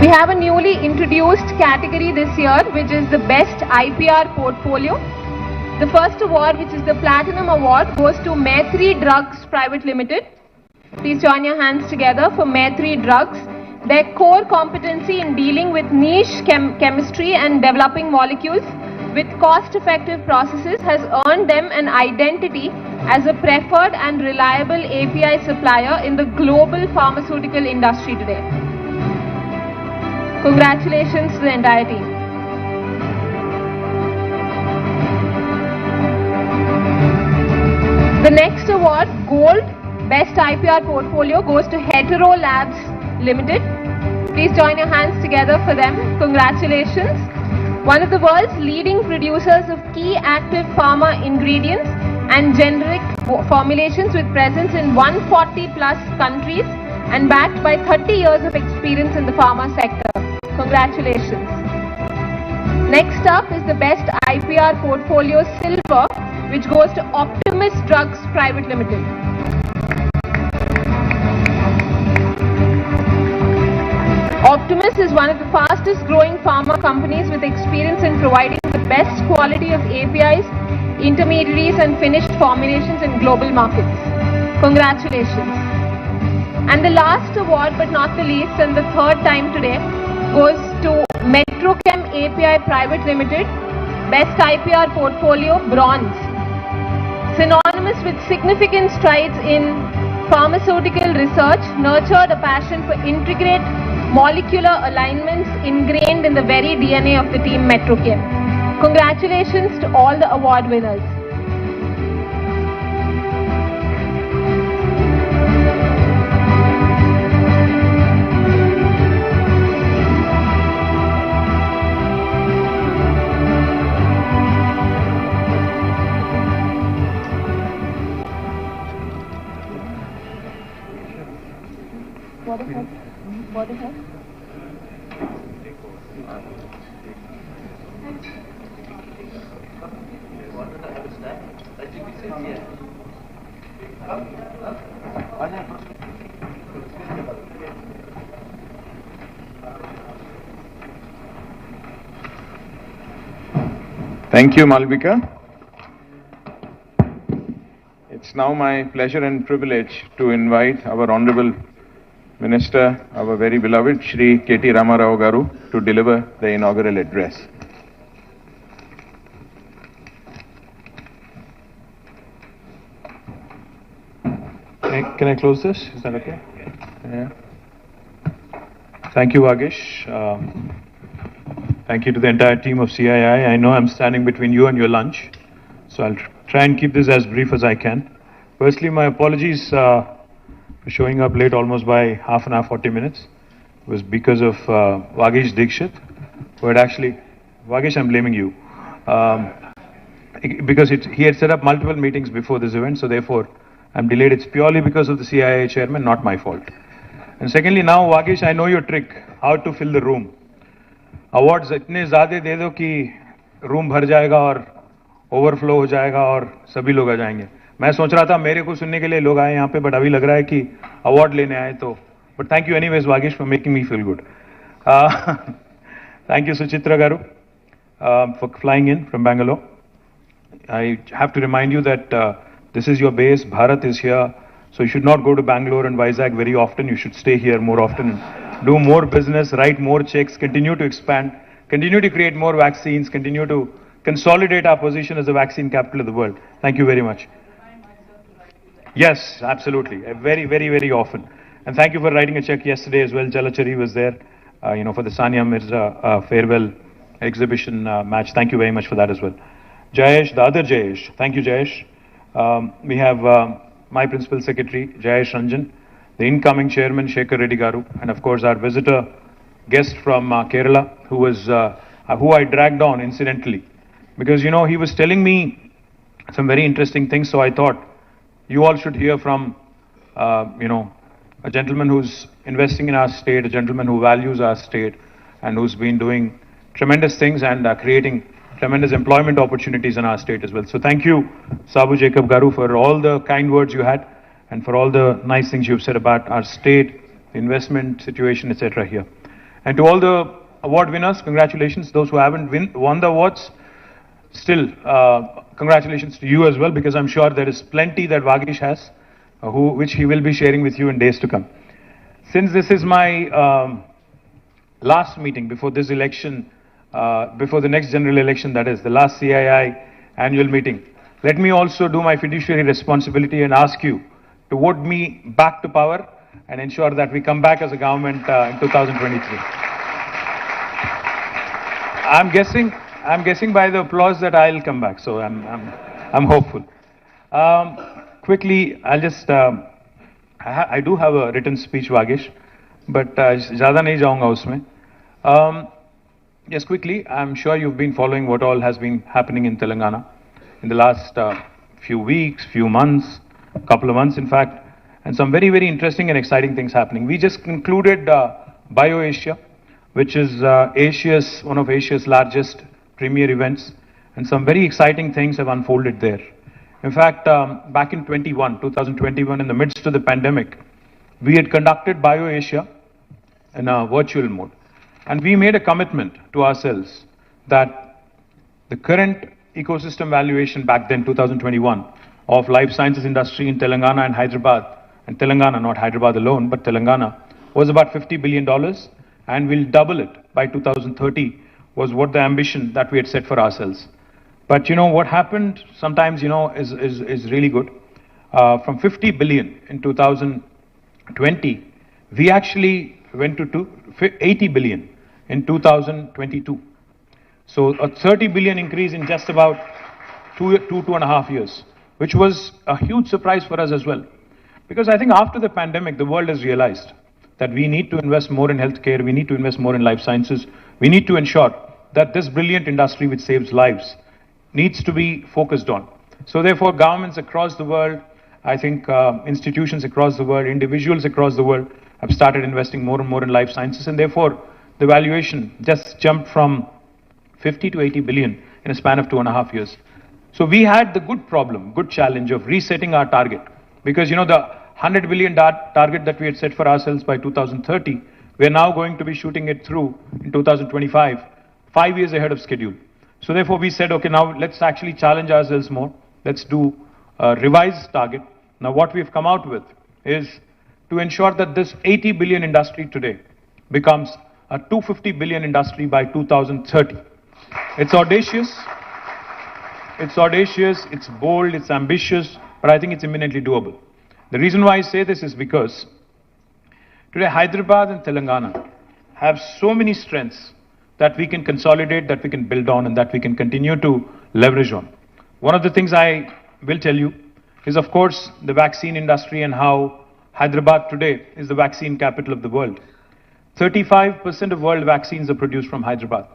We have a newly introduced category this year, which is the Best IPR Portfolio. The first award, which is the Platinum Award, goes to Maitri Drugs Private Limited. Please join your hands together for Maitri Drugs. Their core competency in dealing with niche chemistry and developing molecules with cost-effective processes has earned them an identity as a preferred and reliable API supplier in the global pharmaceutical industry today. Congratulations to the entire team. The next award, Gold Best IPR Portfolio, goes to Hetero Labs Limited. Please join your hands together for them. Congratulations. One of the world's leading producers of key active pharma ingredients and generic formulations with presence in 140 plus countries and backed by 30 years of experience in the pharma sector. Congratulations. Next up is the Best IPR Portfolio Silver, which goes to Optimus Drugs Private Limited. Optimus is one of the fastest growing pharma companies with experience in providing the best quality of APIs, intermediaries and finished formulations in global markets. Congratulations. And the last award, but not the least, and the third time today, goes to Metrochem API Private Limited, Best IPR Portfolio Bronze. Synonymous with significant strides in pharmaceutical research, nurtured a passion for intricate molecular alignments ingrained in the very DNA of the team Metrochem. Congratulations to all the award winners. Thank you, Malvika. It's now my pleasure and privilege to invite our Honorable Minister, our very beloved Shri KT Ramarao Garu, to deliver the inaugural address. Can I close this? Is that okay? Yeah. Thank you, Vagish. Thank you to the entire team of CII. I know I'm standing between you and your lunch, so I'll try and keep this as brief as I can. Firstly, my apologies for showing up late almost by half an hour, 40 minutes. It was because of Vagish Dikshit, who had actually, Vagish, I'm blaming you, because he had set up multiple meetings before this event, so therefore I'm delayed. It's purely because of the CII chairman, not my fault. And secondly, now Vagish, I know your trick, how to fill the room. Awards इतने ज़्यादा दे दो कि room भर जाएगा और overflow हो जाएगा और सभी लोग आ जाएंगे. मैं सोच रहा था मेरे को सुनने के लिए लोग आए यहाँ पे, बट अभी लग रहा है कि अवार्ड लेने आए तो. But thank you anyways Vagish for making me feel good. Thank you, Suchitra Garu, for flying in from Bangalore. I have to remind you that this is your base, Bharat is here, so you should not go to Bangalore and Vizag very often. You should stay here more often, do more business, write more checks, continue to expand, continue to create more vaccines, continue to consolidate our position as the vaccine capital of the world. Thank you very much. Yes, absolutely. Very, very, very often. And thank you for writing a check yesterday as well. Jalachari was there, for the Sania Mirza farewell exhibition match. Thank you very much for that as well. Jayesh, the other Jayesh. Thank you, Jayesh. We have my principal secretary, Jayesh Ranjan, the incoming chairman, Shekhar Reddy Garu, and of course our visitor guest from Kerala, who I dragged on incidentally. Because, he was telling me some very interesting things, so I thought you all should hear from, a gentleman who's investing in our state, a gentleman who values our state, and who's been doing tremendous things and creating tremendous employment opportunities in our state as well. So thank you, Sabu Jacob Garu, for all the kind words you had and for all the nice things you've said about our state, the investment situation, etc. here. And to all the award winners, congratulations. Those who haven't won the awards, still, congratulations to you as well, because I'm sure there is plenty that Vagish has, which he will be sharing with you in days to come. Since this is my last meeting before this election, before the next general election, that is, the last CII annual meeting, let me also do my fiduciary responsibility and ask you to vote me back to power and ensure that we come back as a government in 2023. I'm guessing by the applause that I'll come back, so I'm hopeful. Quickly, I'll just, I do have a written speech, Vagish, but ज़्यादा नहीं जाऊँगा उसमें. Just quickly, I'm sure you've been following what all has been happening in Telangana in the last few weeks, few months, couple of months in fact, and some very, very interesting and exciting things happening. We just concluded BioAsia, which is one of Asia's largest premier events, and some very exciting things have unfolded there. In fact, back in 2021, in the midst of the pandemic, we had conducted BioAsia in a virtual mode. And we made a commitment to ourselves that the current ecosystem valuation back then, 2021, of life sciences industry in Telangana and Hyderabad, and Telangana, not Hyderabad alone, but Telangana, was about $50 billion, and we'll double it by 2030, was what the ambition that we had set for ourselves. But what happened sometimes, is really good. From 50 billion in 2020, we actually went to 80 billion in 2022. So a 30 billion increase in just about two and a half years, which was a huge surprise for us as well. Because I think after the pandemic, the world has realized that we need to invest more in healthcare, we need to invest more in life sciences, we need to ensure that this brilliant industry which saves lives needs to be focused on. So therefore, governments across the world, I think institutions across the world, individuals across the world have started investing more and more in life sciences, and therefore the valuation just jumped from 50 to 80 billion in a span of 2.5 years. So we had the good challenge of resetting our target, because the 100 billion target that we had set for ourselves by 2030, we are now going to be shooting it through in 2025, 5 years ahead of schedule. So therefore we said, okay, now let's actually challenge ourselves more. Let's do a revised target. Now what we've come out with is to ensure that this 80 billion industry today becomes a 250 billion industry by 2030. It's audacious, it's bold, it's ambitious, but I think it's imminently doable. The reason why I say this is because today Hyderabad and Telangana have so many strengths that we can consolidate, that we can build on, and that we can continue to leverage on. One of the things I will tell you is, of course, the vaccine industry and how Hyderabad today is the vaccine capital of the world. 35% of world vaccines are produced from Hyderabad.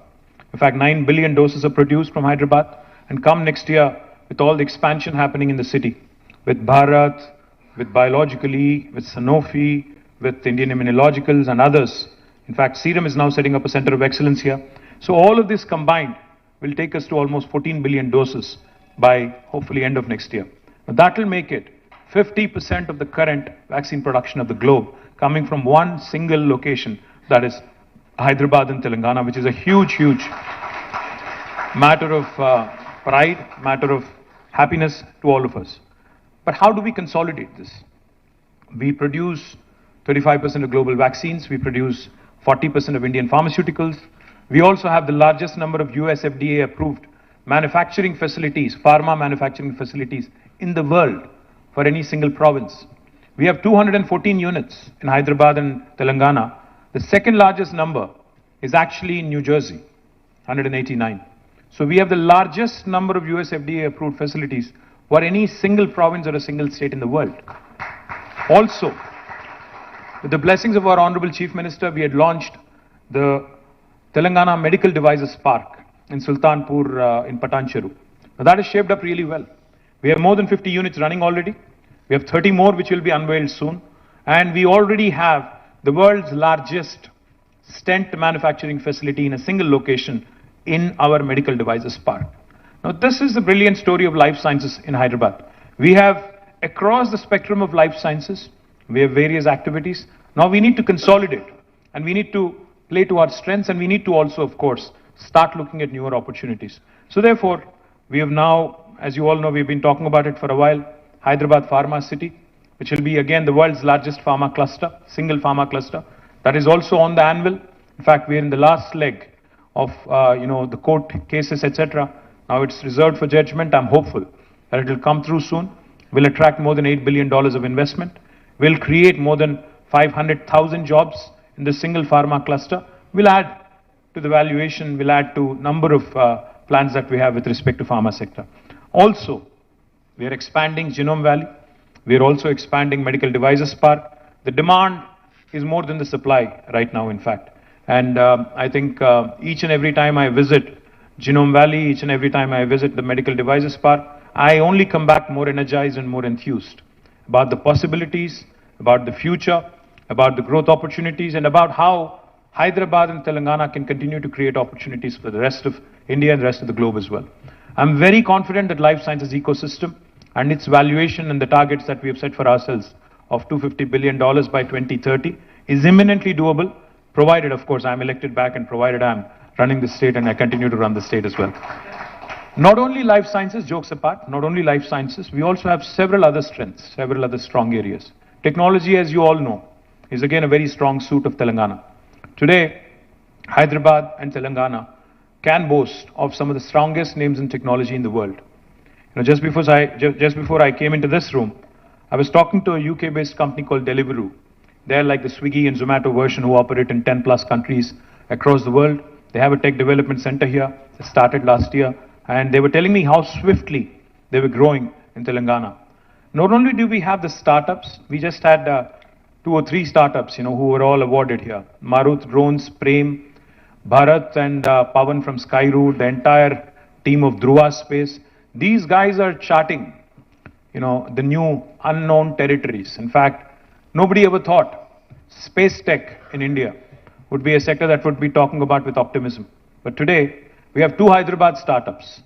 In fact, 9 billion doses are produced from Hyderabad, and come next year, with all the expansion happening in the city, with Bharat, with Biologically, with Sanofi, with Indian Immunologicals and others. In fact, Serum is now setting up a center of excellence here. So all of this combined will take us to almost 14 billion doses by hopefully end of next year. Now that will make it 50% of the current vaccine production of the globe coming from one single location, that is Hyderabad and Telangana, which is a huge matter of pride, matter of happiness to all of us. But how do we consolidate this? We produce 35% of global vaccines. We produce 40% of Indian pharmaceuticals. We also have the largest number of US FDA approved manufacturing facilities, pharma manufacturing facilities in the world for any single province. We have 214 units in Hyderabad and Telangana. The second largest number is actually in New Jersey, 189. So we have the largest number of US FDA approved facilities for any single province or a single state in the world. Also, with the blessings of our Honorable Chief Minister, we had launched the Telangana Medical Devices Park in Sultanpur in Patancheru. Now that is shaped up really well. We have more than 50 units running already. We have 30 more which will be unveiled soon. And we already have the world's largest stent manufacturing facility in a single location in our medical devices park. Now this is the brilliant story of life sciences in Hyderabad. We have across the spectrum of life sciences, we have various activities. Now we need to consolidate and we need to play to our strengths, and we need to also, of course, start looking at newer opportunities. So therefore, we have now, as you all know, we've been talking about it for a while, Hyderabad Pharma City, which will be again the world's largest pharma cluster, single pharma cluster. That is also on the anvil. In fact, we are in the last leg of the court cases, etc. Now it's reserved for judgment. I'm hopeful that it will come through soon. Will attract more than $8 billion of investment. Will create more than 500,000 jobs in the single pharma cluster. Will add to the valuation. Will add to number of plans that we have with respect to pharma sector. Also, we are expanding Genome Valley. We are also expanding Medical Devices Park. The demand is more than the supply right now, in fact. And I think each and every time I visit Genome Valley, each and every time I visit the Medical Devices Park, I only come back more energized and more enthused about the possibilities, about the future, about the growth opportunities, and about how Hyderabad and Telangana can continue to create opportunities for the rest of India and the rest of the globe as well. I'm very confident that life sciences ecosystem and its valuation and the targets that we have set for ourselves of $250 billion by 2030 is imminently doable, provided, of course, I'm elected back and provided I'm running the state and I continue to run the state as well. Not only life sciences, jokes apart, not only life sciences, we also have several other strengths, several other strong areas. Technology, as you all know, is again a very strong suit of Telangana. Today, Hyderabad and Telangana can boast of some of the strongest names in technology in the world. Just before I came into this room, I was talking to a UK-based company called Deliveroo. They're like the Swiggy and Zomato version who operate in 10 plus countries across the world. They have a tech development center here. It started last year. And they were telling me how swiftly they were growing in Telangana. Not only do we have the startups, we just had 2 or 3 startups, who were all awarded here. Maruth, Drones, Prem, Bharat and Pavan from Skyroot, the entire team of Dhruva Space. These guys are charting, the new unknown territories. In fact, nobody ever thought space tech in India would be a sector that would be talking about with optimism. But today, we have 2 Hyderabad startups.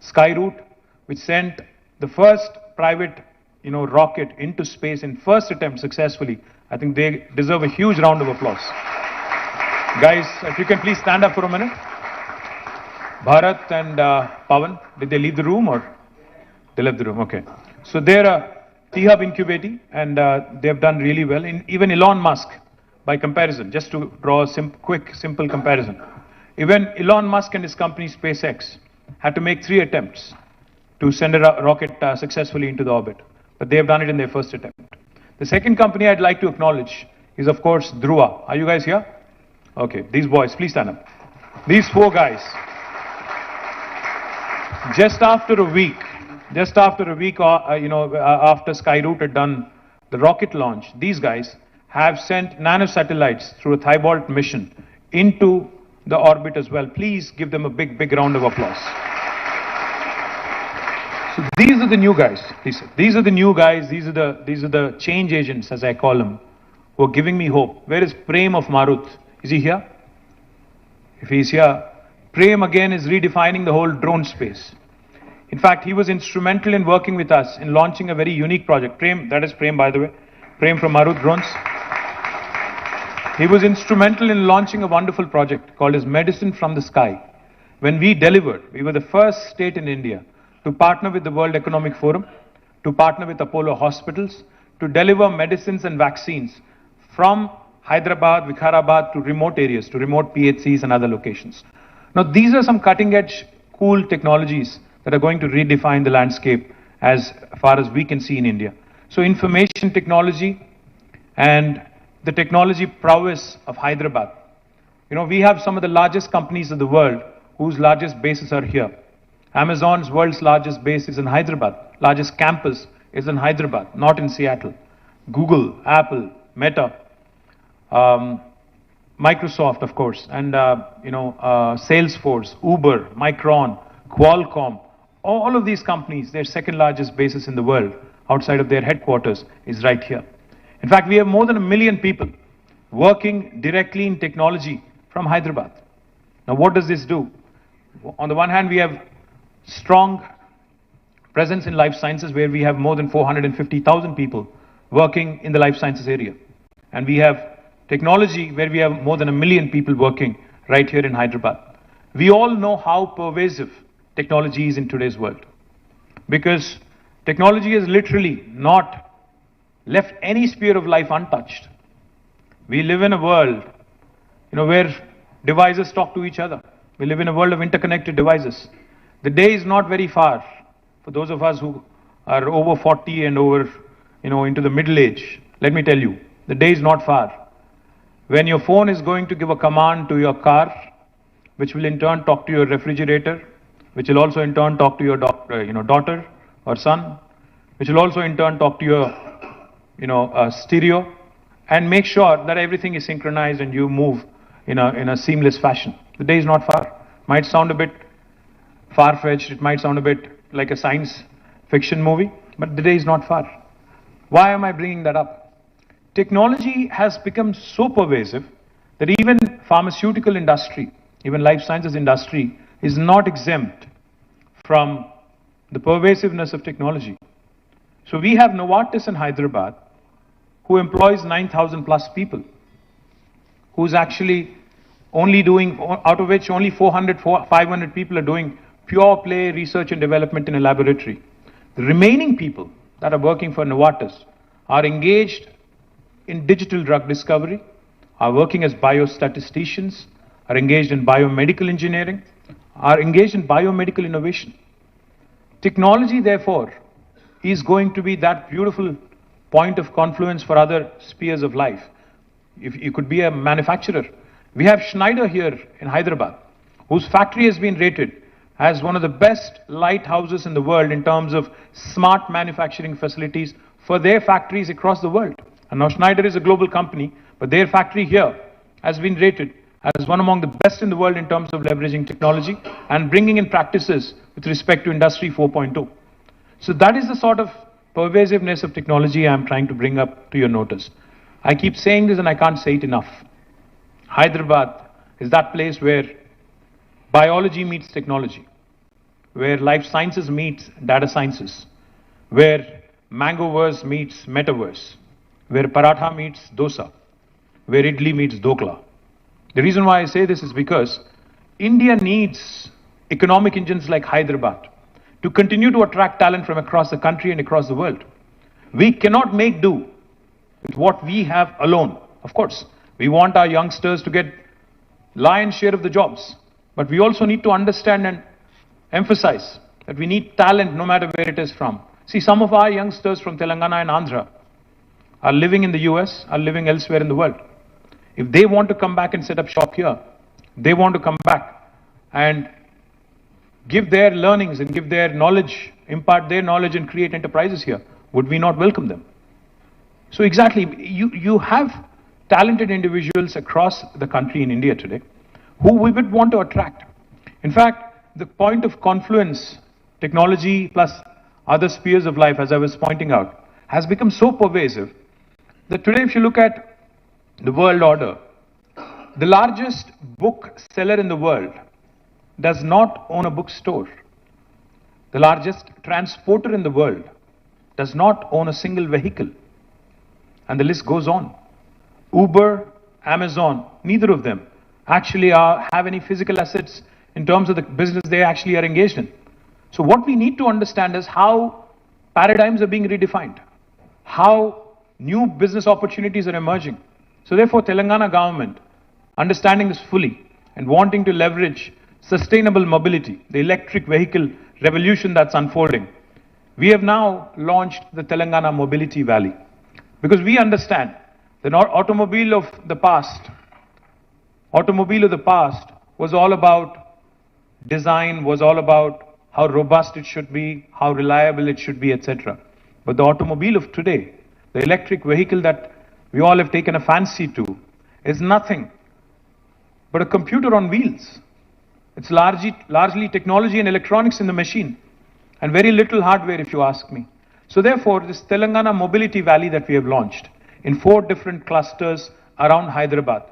Skyroot, which sent the first private, rocket into space in first attempt successfully. I think they deserve a huge round of applause. Guys, if you can please stand up for a minute. Bharat and Pavan, did they leave the room or? They left the room, okay. So they're a T-Hub incubating and they have done really well. Even Elon Musk, by comparison, just to draw a quick, simple comparison. Even Elon Musk and his company SpaceX had to make 3 attempts to send a rocket successfully into the orbit. But they have done it in their first attempt. The second company I'd like to acknowledge is, of course, Dhruva. Are you guys here? Okay, these boys, please stand up. These 4 guys. Just after a week, after Skyroot had done the rocket launch, these guys have sent nanosatellites through a Thibault mission into the orbit as well. Please give them a big, big round of applause. So these are the new guys. These are the new guys. These are the change agents, as I call them, who are giving me hope. Where is Prem of Maruth? Is he here? If he is here, Prem again is redefining the whole drone space. In fact, he was instrumental in working with us in launching a very unique project. Prem, that is Prem, by the way. Prem from Maruth Drones. He was instrumental in launching a wonderful project called as Medicine from the Sky. When we delivered, we were the first state in India to partner with the World Economic Forum, to partner with Apollo hospitals, to deliver medicines and vaccines from Hyderabad, Vikharabad to remote areas, to remote PHCs and other locations. Now, these are some cutting-edge, cool technologies that are going to redefine the landscape as far as we can see in India. So, information technology and the technology prowess of Hyderabad. You know, we have some of the largest companies of the world whose largest bases are here. Amazon's world's largest base is in Hyderabad. Largest campus is in Hyderabad, not in Seattle. Google, Apple, Meta, Microsoft, of course, and Salesforce, Uber, Micron, Qualcomm, all of these companies, their second largest bases in the world outside of their headquarters is right here. In fact, we have more than 1 million people working directly in technology from Hyderabad. Now, what does this do? On the one hand, we have strong presence in life sciences where we have more than 450,000 people working in the life sciences area. And we have technology where we have more than 1 million people working right here in Hyderabad. We all know how pervasive technology is in today's world, because technology has literally not left any sphere of life untouched. We live in a world, where devices talk to each other. We live in a world of interconnected devices. The day is not very far for those of us who are over 40 and over, into the middle age. Let me tell you, the day is not far when your phone is going to give a command to your car, which will in turn talk to your refrigerator, which will also in turn talk to your daughter or son, which will also in turn talk to your stereo, and make sure that everything is synchronized and you move in a seamless fashion. The day is not far. Might sound a bit far-fetched, it might sound a bit like a science fiction movie, but the day is not far. Why am I bringing that up? Technology has become so pervasive that even pharmaceutical industry, even life sciences industry is not exempt from the pervasiveness of technology. So we have Novartis in Hyderabad, who employs 9,000 plus people, who's actually only doing, out of which only 500 people are doing pure play research and development in a laboratory. The remaining people that are working for Novartis are engaged in digital drug discovery, are working as biostatisticians, are engaged in biomedical engineering, are engaged in biomedical innovation. Technology, therefore, is going to be that beautiful point of confluence for other spheres of life. If you could be a manufacturer, we have Schneider here in Hyderabad, whose factory has been rated as one of the best lighthouses in the world in terms of smart manufacturing facilities for their factories across the world. And now Schneider is a global company, but their factory here has been rated as one among the best in the world in terms of leveraging technology and bringing in practices with respect to Industry 4.0. So that is the sort of pervasiveness of technology I am trying to bring up to your notice. I keep saying this and I can't say it enough. Hyderabad is that place where biology meets technology, where life sciences meets data sciences, where Mangoverse meets Metaverse, where paratha meets dosa, where idli meets dokla. The reason why I say this is because India needs economic engines like Hyderabad to continue to attract talent from across the country and across the world. We cannot make do with what we have alone. Of course, we want our youngsters to get lion's share of the jobs, but we also need to understand and emphasize that we need talent no matter where it is from. See, some of our youngsters from Telangana and Andhra are living in the US, are living elsewhere in the world. If they want to come back and set up shop here, they want to come back and give their learnings and give their knowledge, impart their knowledge and create enterprises here, would we not welcome them? So exactly, you have talented individuals across the country in India today who we would want to attract. In fact, the point of confluence, technology plus other spheres of life, as I was pointing out, has become so pervasive that today if you look at the world order, the largest book seller in the world does not own a bookstore. The largest transporter in the world does not own a single vehicle. And the list goes on. Uber Amazon, neither of them actually have any physical assets in terms of the business they actually are engaged in. So what we need to understand is how paradigms are being redefined, how new business opportunities are emerging. So therefore, Telangana government, understanding this fully and wanting to leverage sustainable mobility, the electric vehicle revolution that's unfolding, we have now launched the Telangana Mobility Valley. Because we understand the automobile of the past was all about design, was all about how robust it should be, how reliable it should be, etc. But the automobile of today, the electric vehicle that we all have taken a fancy to, is nothing but a computer on wheels. It's largely technology and electronics in the machine, and very little hardware if you ask me. So therefore, this Telangana Mobility Valley that we have launched in 4 different clusters around Hyderabad.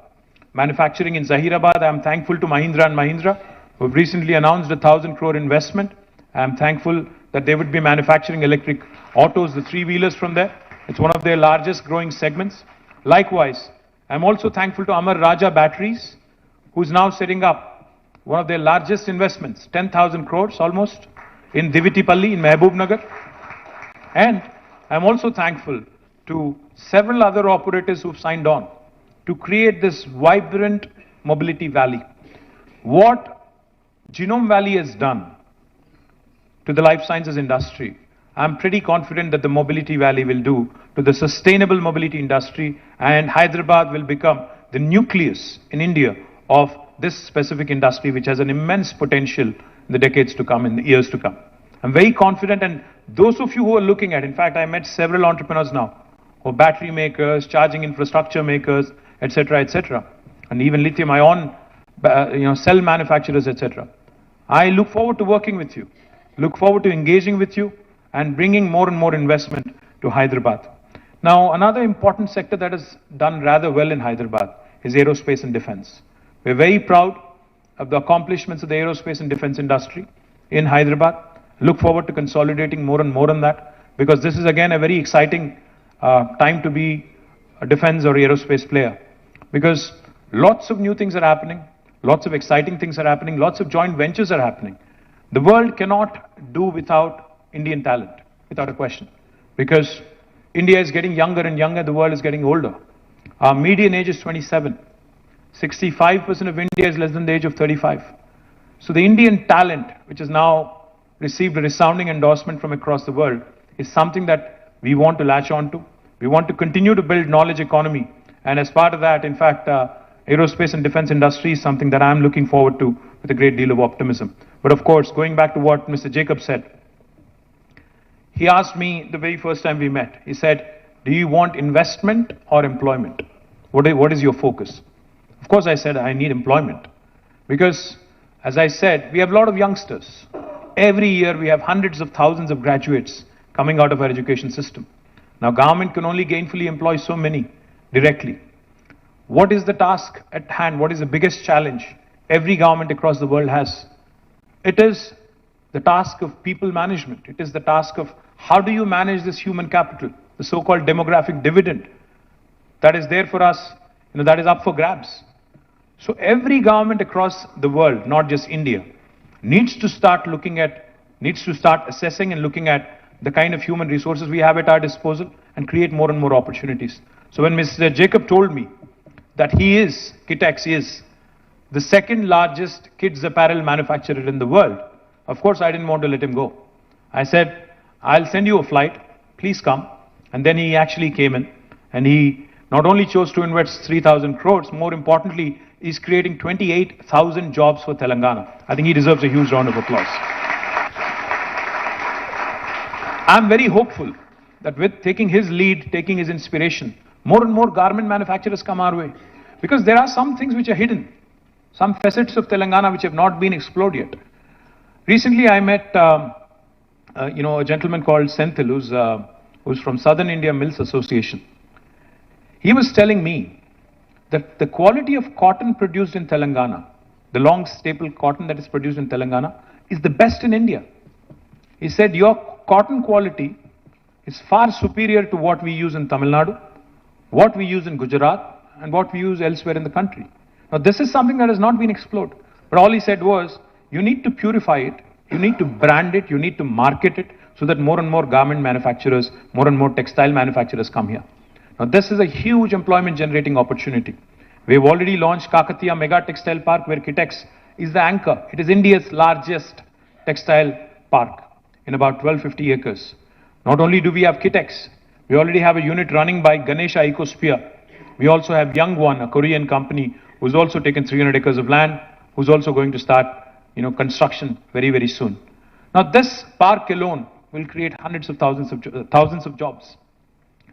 Manufacturing in Zahirabad, I am thankful to Mahindra and Mahindra, who have recently announced a 1,000 crore investment. I am thankful that they would be manufacturing electric autos, the 3-wheelers from there. It's one of their largest growing segments. Likewise, I am also thankful to Amar Raja Batteries, who is now setting up one of their largest investments, 10,000 crores almost, in Divitipalli in Mehboob Nagar. And I'm also thankful to several other operators who've signed on to create this vibrant mobility valley. What Genome Valley has done to the life sciences industry, I'm pretty confident that the Mobility Valley will do to the sustainable mobility industry, and Hyderabad will become the nucleus in India of this specific industry, which has an immense potential in the decades to come, in the years to come. I'm very confident, and those of you who are looking at, in fact, I met several entrepreneurs now, who are battery makers, charging infrastructure makers, etc., and even lithium-ion, cell manufacturers, etc. I look forward to working with you, look forward to engaging with you, and bringing more and more investment to Hyderabad. Now, another important sector that has done rather well in Hyderabad is aerospace and defense. We're very proud of the accomplishments of the aerospace and defense industry in Hyderabad. Look forward to consolidating more and more on that, because this is again a very exciting time to be a defense or aerospace player, because lots of new things are happening, lots of exciting things are happening, lots of joint ventures are happening. The world cannot do without Indian talent, without a question, because India is getting younger and younger, the world is getting older. Our median age is 27. 65% of India is less than the age of 35. So the Indian talent, which has now received a resounding endorsement from across the world, is something that we want to latch on to. We want to continue to build knowledge economy. And as part of that, in fact, aerospace and defense industry is something that I'm looking forward to with a great deal of optimism. But of course, going back to what Mr. Jacob said, he asked me the very first time we met, he said, do you want investment or employment? What is your focus? Of course, I said, I need employment. Because, as I said, we have a lot of youngsters. Every year, we have hundreds of thousands of graduates coming out of our education system. Now, government can only gainfully employ so many directly. What is the task at hand? What is the biggest challenge every government across the world has? It is the task of people management. It is the task of how do you manage this human capital, the so-called demographic dividend that is there for us, that is up for grabs. So every government across the world, not just India, needs to start assessing and looking at the kind of human resources we have at our disposal and create more and more opportunities. So when Mr. Jacob told me that Kitex is the second largest kids apparel manufacturer in the world, of course I didn't want to let him go. I said, I'll send you a flight, please come. And then he actually came in, and he not only chose to invest 3,000 crores, more importantly, he's creating 28,000 jobs for Telangana. I think he deserves a huge round of applause. I'm very hopeful that with taking his lead, taking his inspiration, more and more garment manufacturers come our way. Because there are some things which are hidden, some facets of Telangana which have not been explored yet. Recently, I met a gentleman called Senthil, who's from Southern India Mills Association. He was telling me that the quality of cotton produced in Telangana, the long staple cotton that is produced in Telangana, is the best in India. He said, your cotton quality is far superior to what we use in Tamil Nadu, what we use in Gujarat, and what we use elsewhere in the country. Now, this is something that has not been explored. But all he said was, you need to purify it, you need to brand it, you need to market it, so that more and more garment manufacturers, more and more textile manufacturers come here. Now, this is a huge employment generating opportunity. We've already launched Kakatiya Mega Textile Park, where Kitex is the anchor. It is India's largest textile park in about 1250 acres. Not only do we have Kitex, we already have a unit running by Ganesha Ecosphere. We also have Youngwon, a Korean company, who's also taken 300 acres of land, who's also going to start, construction very, very soon. Now, this park alone will create hundreds of thousands of jobs.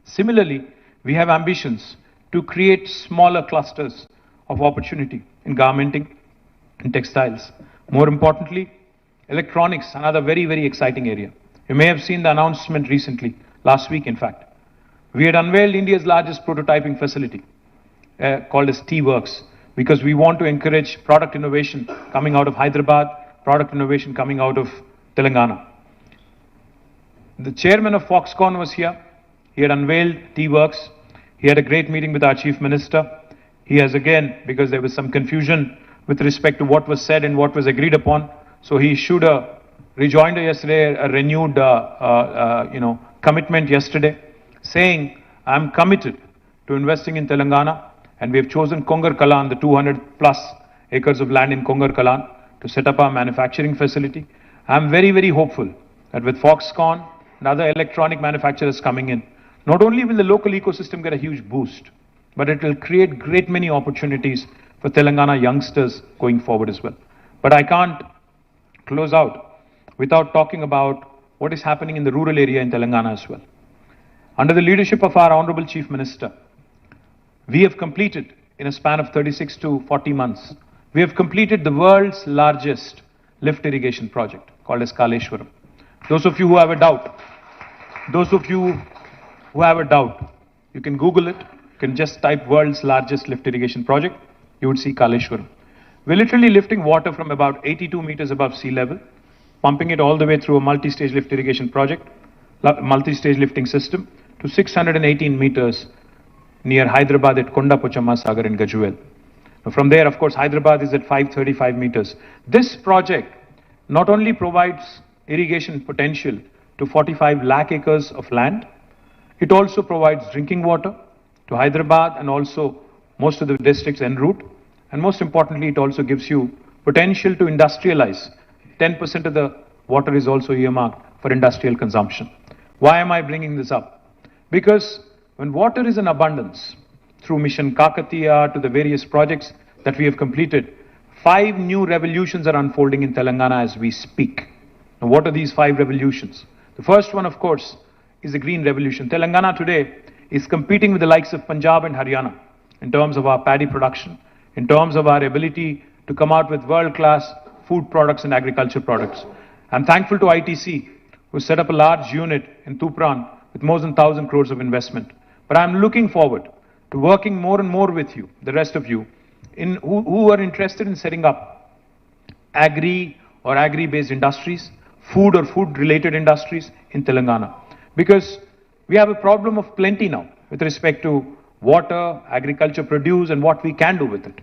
Similarly, we have ambitions to create smaller clusters of opportunity in garmenting and textiles. More importantly, electronics, another very, very exciting area. You may have seen the announcement recently, last week in fact. We had unveiled India's largest prototyping facility called as T-Works, because we want to encourage product innovation coming out of Hyderabad, product innovation coming out of Telangana. The chairman of Foxconn was here. He had unveiled T-Works. He had a great meeting with our chief minister. He has again, because there was some confusion with respect to what was said and what was agreed upon, so he issued a rejoinder yesterday, a renewed commitment yesterday, saying, I'm committed to investing in Telangana, and we have chosen Kongar Kalan, the 200 plus acres of land in Kongar Kalan, to set up our manufacturing facility. I'm very, very hopeful that with Foxconn and other electronic manufacturers coming in, not only will the local ecosystem get a huge boost, but it will create great many opportunities for Telangana youngsters going forward as well. But I can't close out without talking about what is happening in the rural area in Telangana as well. Under the leadership of our Honorable Chief Minister, we have completed, in a span of 36 to 40 months, we have completed the world's largest lift irrigation project called as Kaleshwaram. Those of you who have a doubt, you can Google it, you can just type world's largest lift irrigation project, you would see Kaleshwaram. We're literally lifting water from about 82 meters above sea level, pumping it all the way through a multi-stage lift irrigation project, multi-stage lifting system, to 618 meters near Hyderabad at Kondapochamma Sagar in Gajuel. Now from there, of course, Hyderabad is at 535 meters. This project not only provides irrigation potential to 45 lakh acres of land, it also provides drinking water to Hyderabad and also most of the districts en route. And most importantly, it also gives you potential to industrialize. 10% of the water is also earmarked for industrial consumption. Why am I bringing this up? Because when water is in abundance, through Mission Kakatiya to the various projects that we have completed, 5 new revolutions are unfolding in Telangana as we speak. Now, what are these 5 revolutions? The first one, of course, is the green revolution. Telangana today is competing with the likes of Punjab and Haryana in terms of our paddy production, in terms of our ability to come out with world-class food products and agriculture products. I'm thankful to ITC, who set up a large unit in Tupran with more than 1,000 crores of investment. But I'm looking forward to working more and more with you, the rest of you, who are interested in setting up agri or agri-based industries, food or food-related industries in Telangana. Because we have a problem of plenty now with respect to water, agriculture produce, and what we can do with it.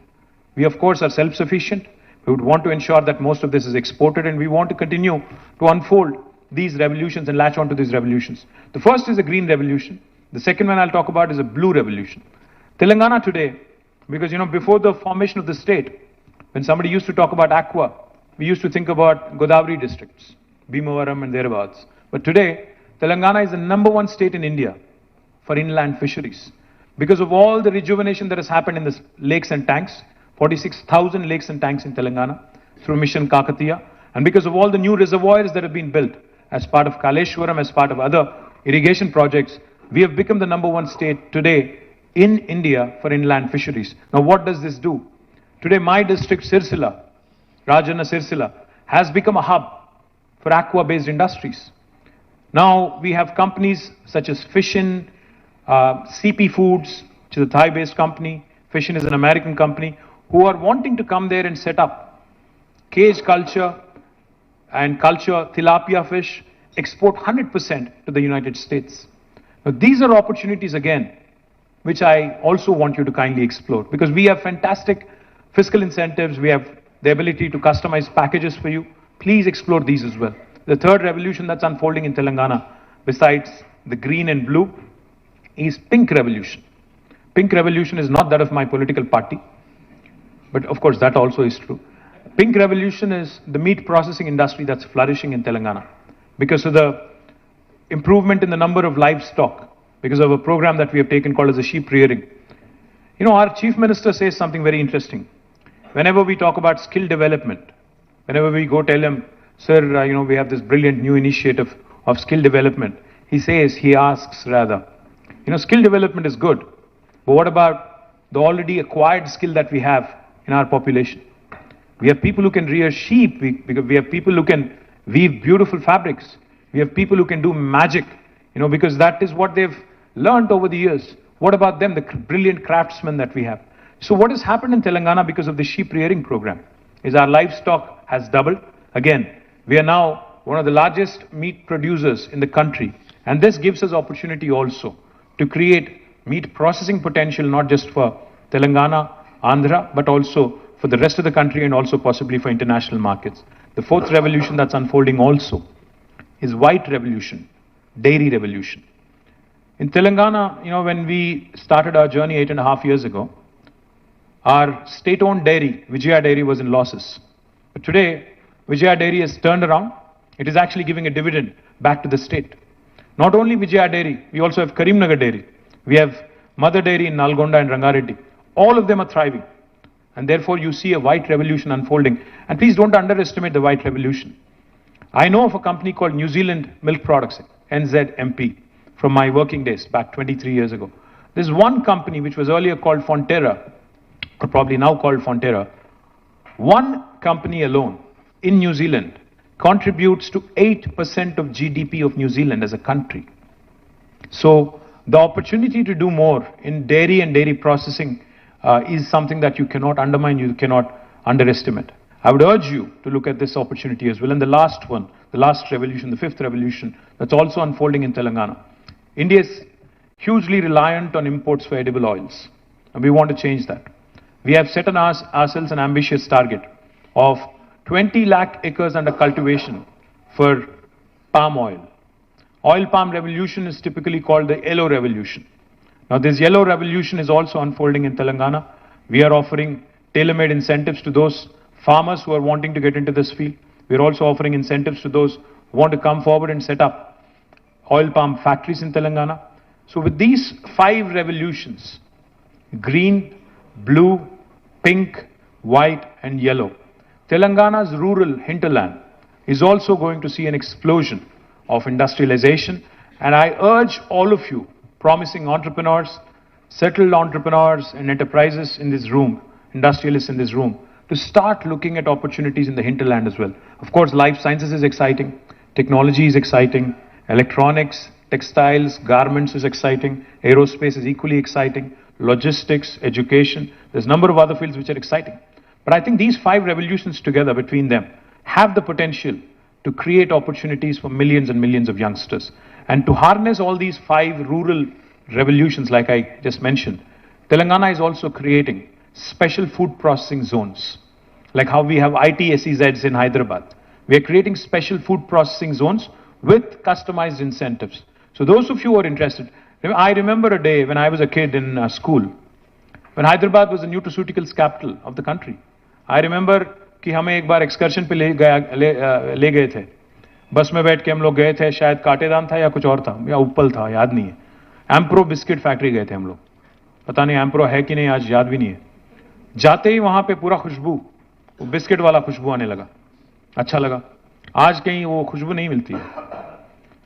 We, of course, are self-sufficient. We would want to ensure that most of this is exported, and we want to continue to unfold these revolutions and latch onto these revolutions. The first is a green revolution. The second one I'll talk about is a blue revolution. Telangana today, because before the formation of the state, when somebody used to talk about aqua, we used to think about Godavari districts, Bhimavaram and thereabouts. But today, Telangana is the #1 state in India for inland fisheries. Because of all the rejuvenation that has happened in the lakes and tanks, 46,000 lakes and tanks in Telangana through Mission Kakatiya, and because of all the new reservoirs that have been built as part of Kaleshwaram, as part of other irrigation projects, we have become the #1 state today in India for inland fisheries. Now what does this do? Today my district, Sirsila, Rajanna Sirsila, has become a hub for aqua-based industries. Now we have companies such as Fishin, CP Foods, which is a Thai-based company. Fishin is an American company, who are wanting to come there and set up cage culture and culture tilapia fish, export 100% to the United States. Now these are opportunities again which I also want you to kindly explore, because we have fantastic fiscal incentives, we have the ability to customize packages for you. Please explore these as well. The third revolution that's unfolding in Telangana, besides the green and blue, is pink revolution. Pink revolution is not that of my political party, but of course that also is true. Pink revolution is the meat processing industry that's flourishing in Telangana because of the improvement in the number of livestock, because of a program that we have taken called as a sheep rearing. You know, our chief minister says something very interesting. Whenever we talk about skill development, whenever we go tell him, sir, we have this brilliant new initiative of skill development, he asks rather, skill development is good, but what about the already acquired skill that we have in our population? We have people who can rear sheep, we have people who can weave beautiful fabrics, we have people who can do magic, because that is what they've learned over the years. What about them, the brilliant craftsmen that we have? So what has happened in Telangana because of the sheep rearing program is our livestock has doubled. Again, we are now one of the largest meat producers in the country, and this gives us opportunity also to create meat processing potential, not just for Telangana, Andhra, but also for the rest of the country and also possibly for international markets. The fourth revolution that's unfolding also is white revolution, dairy revolution. In Telangana, when we started our journey 8.5 years ago, our state-owned dairy, Vijaya Dairy, was in losses. But today, Vijaya Dairy has turned around. It is actually giving a dividend back to the state. Not only Vijaya Dairy, we also have Karimnagar Dairy. We have Mother Dairy in Nalgonda and Rangareddy. All of them are thriving. And therefore, you see a white revolution unfolding. And please don't underestimate the white revolution. I know of a company called New Zealand Milk Products, NZMP, from my working days back 23 years ago. There's one company which was earlier called Fonterra, or probably now called Fonterra. One company alone in New Zealand contributes to 8% of GDP of New Zealand as a country. So the opportunity to do more in dairy and dairy processing is something that you cannot undermine, you cannot underestimate. I would urge you to look at this opportunity as well. And the last one, the last revolution, the fifth revolution, that's also unfolding in Telangana. India is hugely reliant on imports for edible oils, and we want to change that. We have set ourselves an ambitious target of 20 lakh acres under cultivation for palm oil. Oil palm revolution is typically called the yellow revolution. Now this yellow revolution is also unfolding in Telangana. We are offering tailor-made incentives to those farmers who are wanting to get into this field. We are also offering incentives to those who want to come forward and set up oil palm factories in Telangana. So with these 5 revolutions, green, blue, pink, white and yellow, Telangana's rural hinterland is also going to see an explosion of industrialization. And I urge all of you, promising entrepreneurs, settled entrepreneurs and enterprises in this room, industrialists in this room, to start looking at opportunities in the hinterland as well. Of course, life sciences is exciting, technology is exciting, electronics, textiles, garments is exciting, aerospace is equally exciting, logistics, education, there's a number of other fields which are exciting. But I think these 5 revolutions together between them have the potential to create opportunities for millions and millions of youngsters. And to harness all these 5 rural revolutions like I just mentioned, Telangana is also creating special food processing zones, like how we have IT SEZs in Hyderabad. We are creating special food processing zones with customized incentives. So those of you who are interested, I remember a day when I was a kid in school, when Hyderabad was the nutraceuticals capital of the country. I remember कि हमें एक बार excursion पे ले गए थे, बस में बैठ के हम लोग गए थे, शायद काटेदान था या कुछ और था या उपल था, याद नहीं है. एम्प्रो बिस्किट फैक्ट्री गए थे हम लोग, पता नहीं एम्प्रो है कि नहीं, आज याद भी नहीं है. जाते ही वहां पे पूरा खुशबू, वो बिस्किट वाला खुशबू आने लगा, अच्छा लगा. आज कहीं वो खुशबू नहीं मिलती है.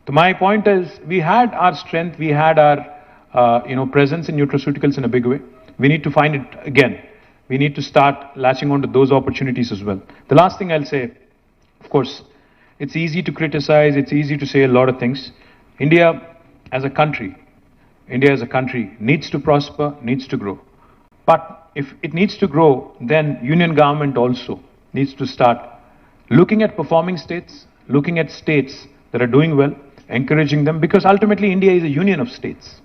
तो my point is, we had our strength, we had our presence in nutraceuticals in a big way. We need to find it again. We need to start latching on to those opportunities as well. The last thing I'll say, of course, it's easy to criticize, it's easy to say a lot of things. India as a country needs to prosper, needs to grow. But if it needs to grow, then union government also needs to start looking at performing states, looking at states that are doing well, encouraging them, because ultimately India is a union of states.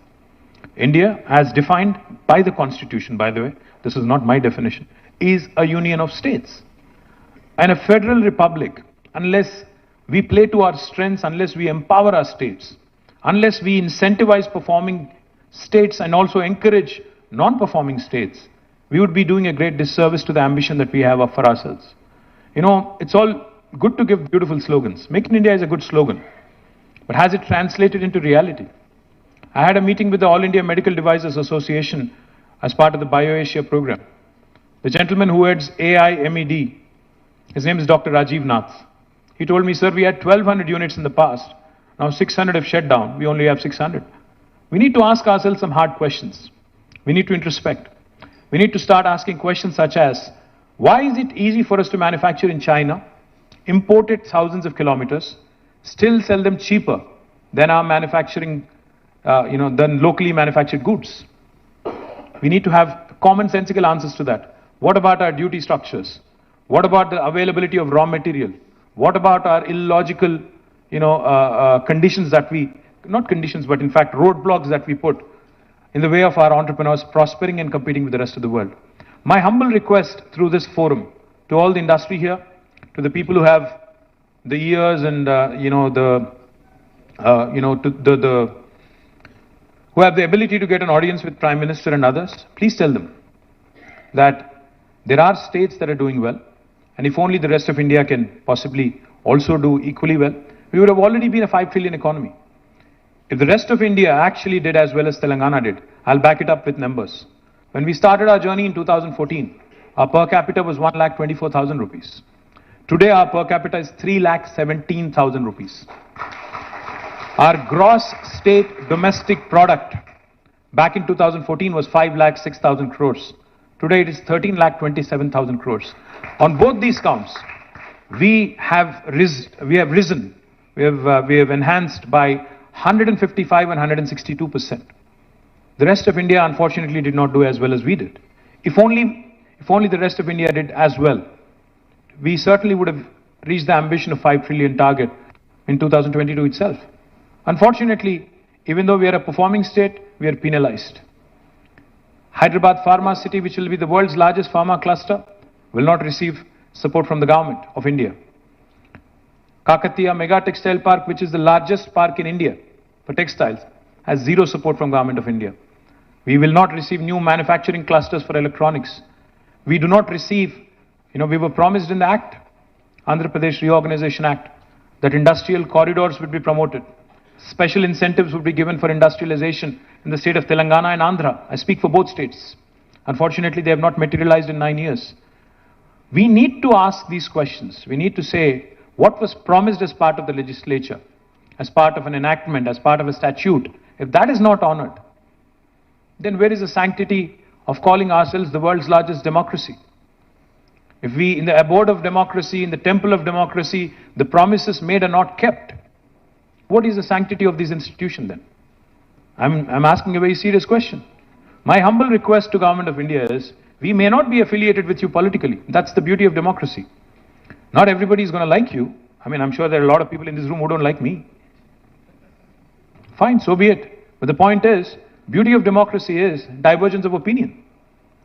India, as defined by the Constitution, by the way, this is not my definition, is a union of states. And a federal republic, unless we play to our strengths, unless we empower our states, unless we incentivize performing states and also encourage non-performing states, we would be doing a great disservice to the ambition that we have for ourselves. You know, it's all good to give beautiful slogans. Make in India is a good slogan, but has it translated into reality? I had a meeting with the All India Medical Devices Association as part of the BioAsia program. The gentleman who heads AIMED, his name is Dr. Rajiv Nath. He told me, sir, we had 1200 units in the past. Now 600 have shut down. We only have 600. We need to ask ourselves some hard questions. We need to introspect. We need to start asking questions such as, why is it easy for us to manufacture in China, import it thousands of kilometers, still sell them cheaper than our manufacturing, than locally manufactured goods? We need to have commonsensical answers to that. What about our duty structures? What about the availability of raw material? What about our illogical, conditions that we, not conditions, but in fact roadblocks that we put in the way of our entrepreneurs prospering and competing with the rest of the world? My humble request through this forum to all the industry here, to the people who have the ears and who have the ability to get an audience with Prime Minister and others, please tell them that there are states that are doing well, and if only the rest of India can possibly also do equally well, we would have already been a 5 trillion economy. If the rest of India actually did as well as Telangana did, I'll back it up with numbers. When we started our journey in 2014, our per capita was 1,24,000 rupees. Today our per capita is 3,17,000 rupees. Our gross state domestic product back in 2014 was 5,06,000 crores. Today it is 13,27,000 crores. On both these counts, we have risen. We have enhanced by 155 and 162%. The rest of India unfortunately did not do as well as we did. If only the rest of India did as well, we certainly would have reached the ambition of 5 trillion target in 2022 itself. Unfortunately, even though we are a performing state, we are penalized. Hyderabad Pharma City, which will be the world's largest pharma cluster, will not receive support from the government of India. Kakatiya Mega Textile Park, which is the largest park in India for textiles, has zero support from government of India. We will not receive new manufacturing clusters for electronics. We do not receive, we were promised in the Act, Andhra Pradesh Reorganization Act, that industrial corridors would be promoted. Special incentives would be given for industrialization in the state of Telangana and Andhra. I speak for both states. Unfortunately, they have not materialized in 9 years. We need to ask these questions. We need to say, what was promised as part of the legislature, as part of an enactment, as part of a statute? If that is not honored, then where is the sanctity of calling ourselves the world's largest democracy? If we, in the abode of democracy, in the temple of democracy, the promises made are not kept, what is the sanctity of this institution then? I'm asking a very serious question. My humble request to Government of India is, we may not be affiliated with you politically. That's the beauty of democracy. Not everybody is going to like you. I'm sure there are a lot of people in this room who don't like me. Fine, so be it. But the point is, beauty of democracy is divergence of opinion,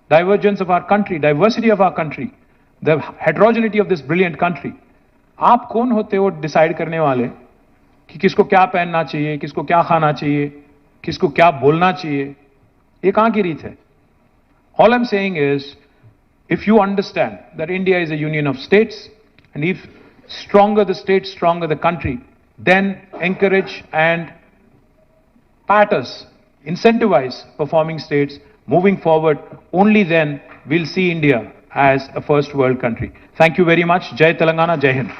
divergence of our country, diversity of our country, the heterogeneity of this brilliant country. आप कौन होते हो decide करने वाले कि किसको क्या पहनना चाहिए, किसको क्या खाना चाहिए, किसको क्या बोलना चाहिए? ये कहां की रीत है? All I'm saying is, if you understand that India is a union of states, and if stronger the state, stronger the country, then encourage and pat us, incentivize performing states moving forward. Only then we'll see India as a first world country. Thank you very much. Jai Telangana, Jai Hind.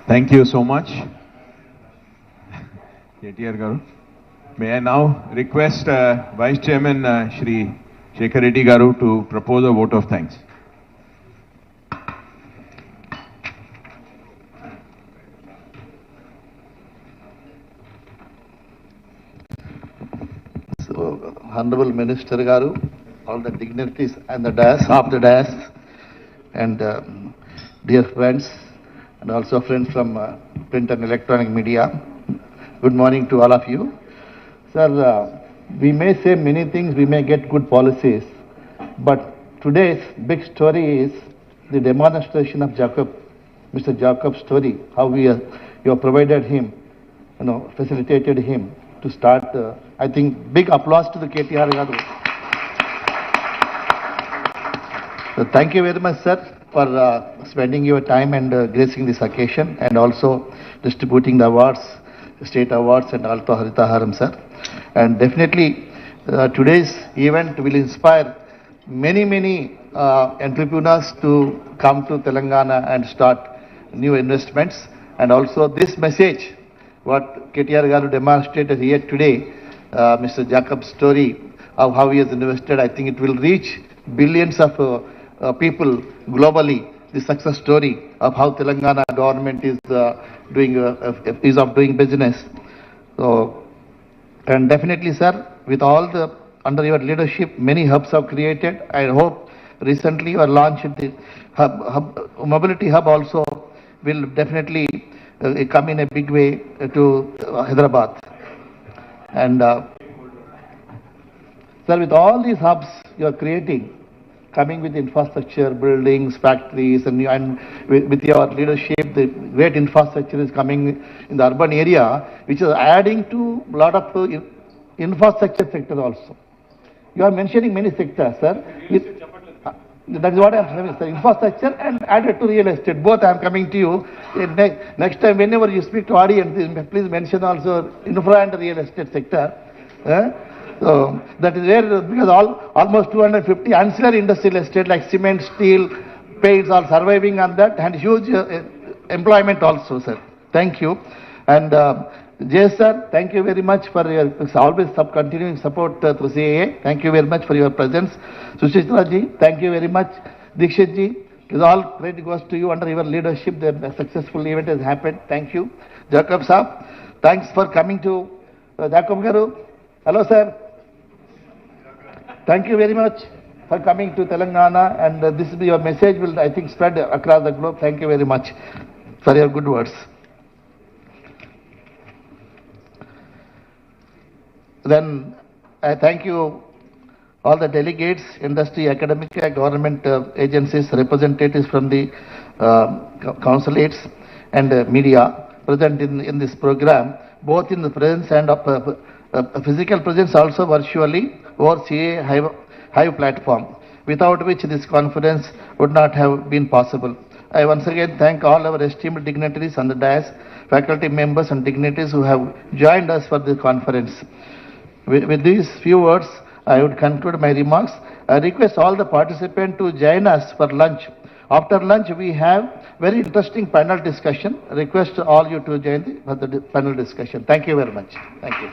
Thank you so much, KTR Garu. May I now request Vice Chairman Shri Shekhar Reddy Garu to propose a vote of thanks. So, Honorable Minister Garu, all the dignitaries and the dais, half the dais, and dear friends, and also friends from print and electronic media. Good morning to all of you. Sir, we may say many things, we may get good policies, but today's big story is the demonstration of Mr. Jacob's story, how you have provided him, facilitated him to start. I think big applause to the KTR Garu. So thank you very much, sir, for spending your time and gracing this occasion, and also distributing the awards, state awards, and also Haritha Haram, sir. And definitely today's event will inspire many entrepreneurs to come to Telangana and start new investments. And also this message, what KTR Garu demonstrated here today, Mr. Jacob's story of how he has invested, I think it will reach billions of people globally. The success story of how Telangana government is doing business. So, and definitely, sir, with all the under your leadership, many hubs have created. I hope recently you launched the mobility hub also will definitely come in a big way to Hyderabad. And sir, with all these hubs you are creating, coming with infrastructure, buildings, factories, and with your leadership, the great infrastructure is coming in the urban area, which is adding to a lot of infrastructure sector also. You are mentioning many sectors, sir. That is what I am saying, sir. Infrastructure and added to real estate. Both I am coming to you. Next time, whenever you speak to audience, please mention also infra and real estate sector. So that is where, because almost 250 ancillary industrial estate like cement, steel, paints are surviving on that, and huge employment also, sir. Thank you. And Jay sir, thank you very much for your always continuing support through CII. Thank you very much for your presence. Sushitra ji, thank you very much. Dikshit ji, it all credit goes to you. Under your leadership, the successful event has happened. Thank you. Jacob Saab, thanks for coming to Jacob Garu. Hello sir. Thank you very much for coming to Telangana, and this your message will, I think, spread across the globe. Thank you very much for your good words. Then I thank you all the delegates, industry, academic, government agencies, representatives from the consulates and media present in this program, both in the presence and physical presence, also virtually over CII Hive platform, without which this conference would not have been possible. I once again thank all our esteemed dignitaries on the dais, faculty members and dignitaries who have joined us for this conference. With these few words, I would conclude my remarks. I request all the participants to join us for lunch. After lunch, we have very interesting panel discussion. I request all you to join for the panel discussion. Thank you very much. Thank you.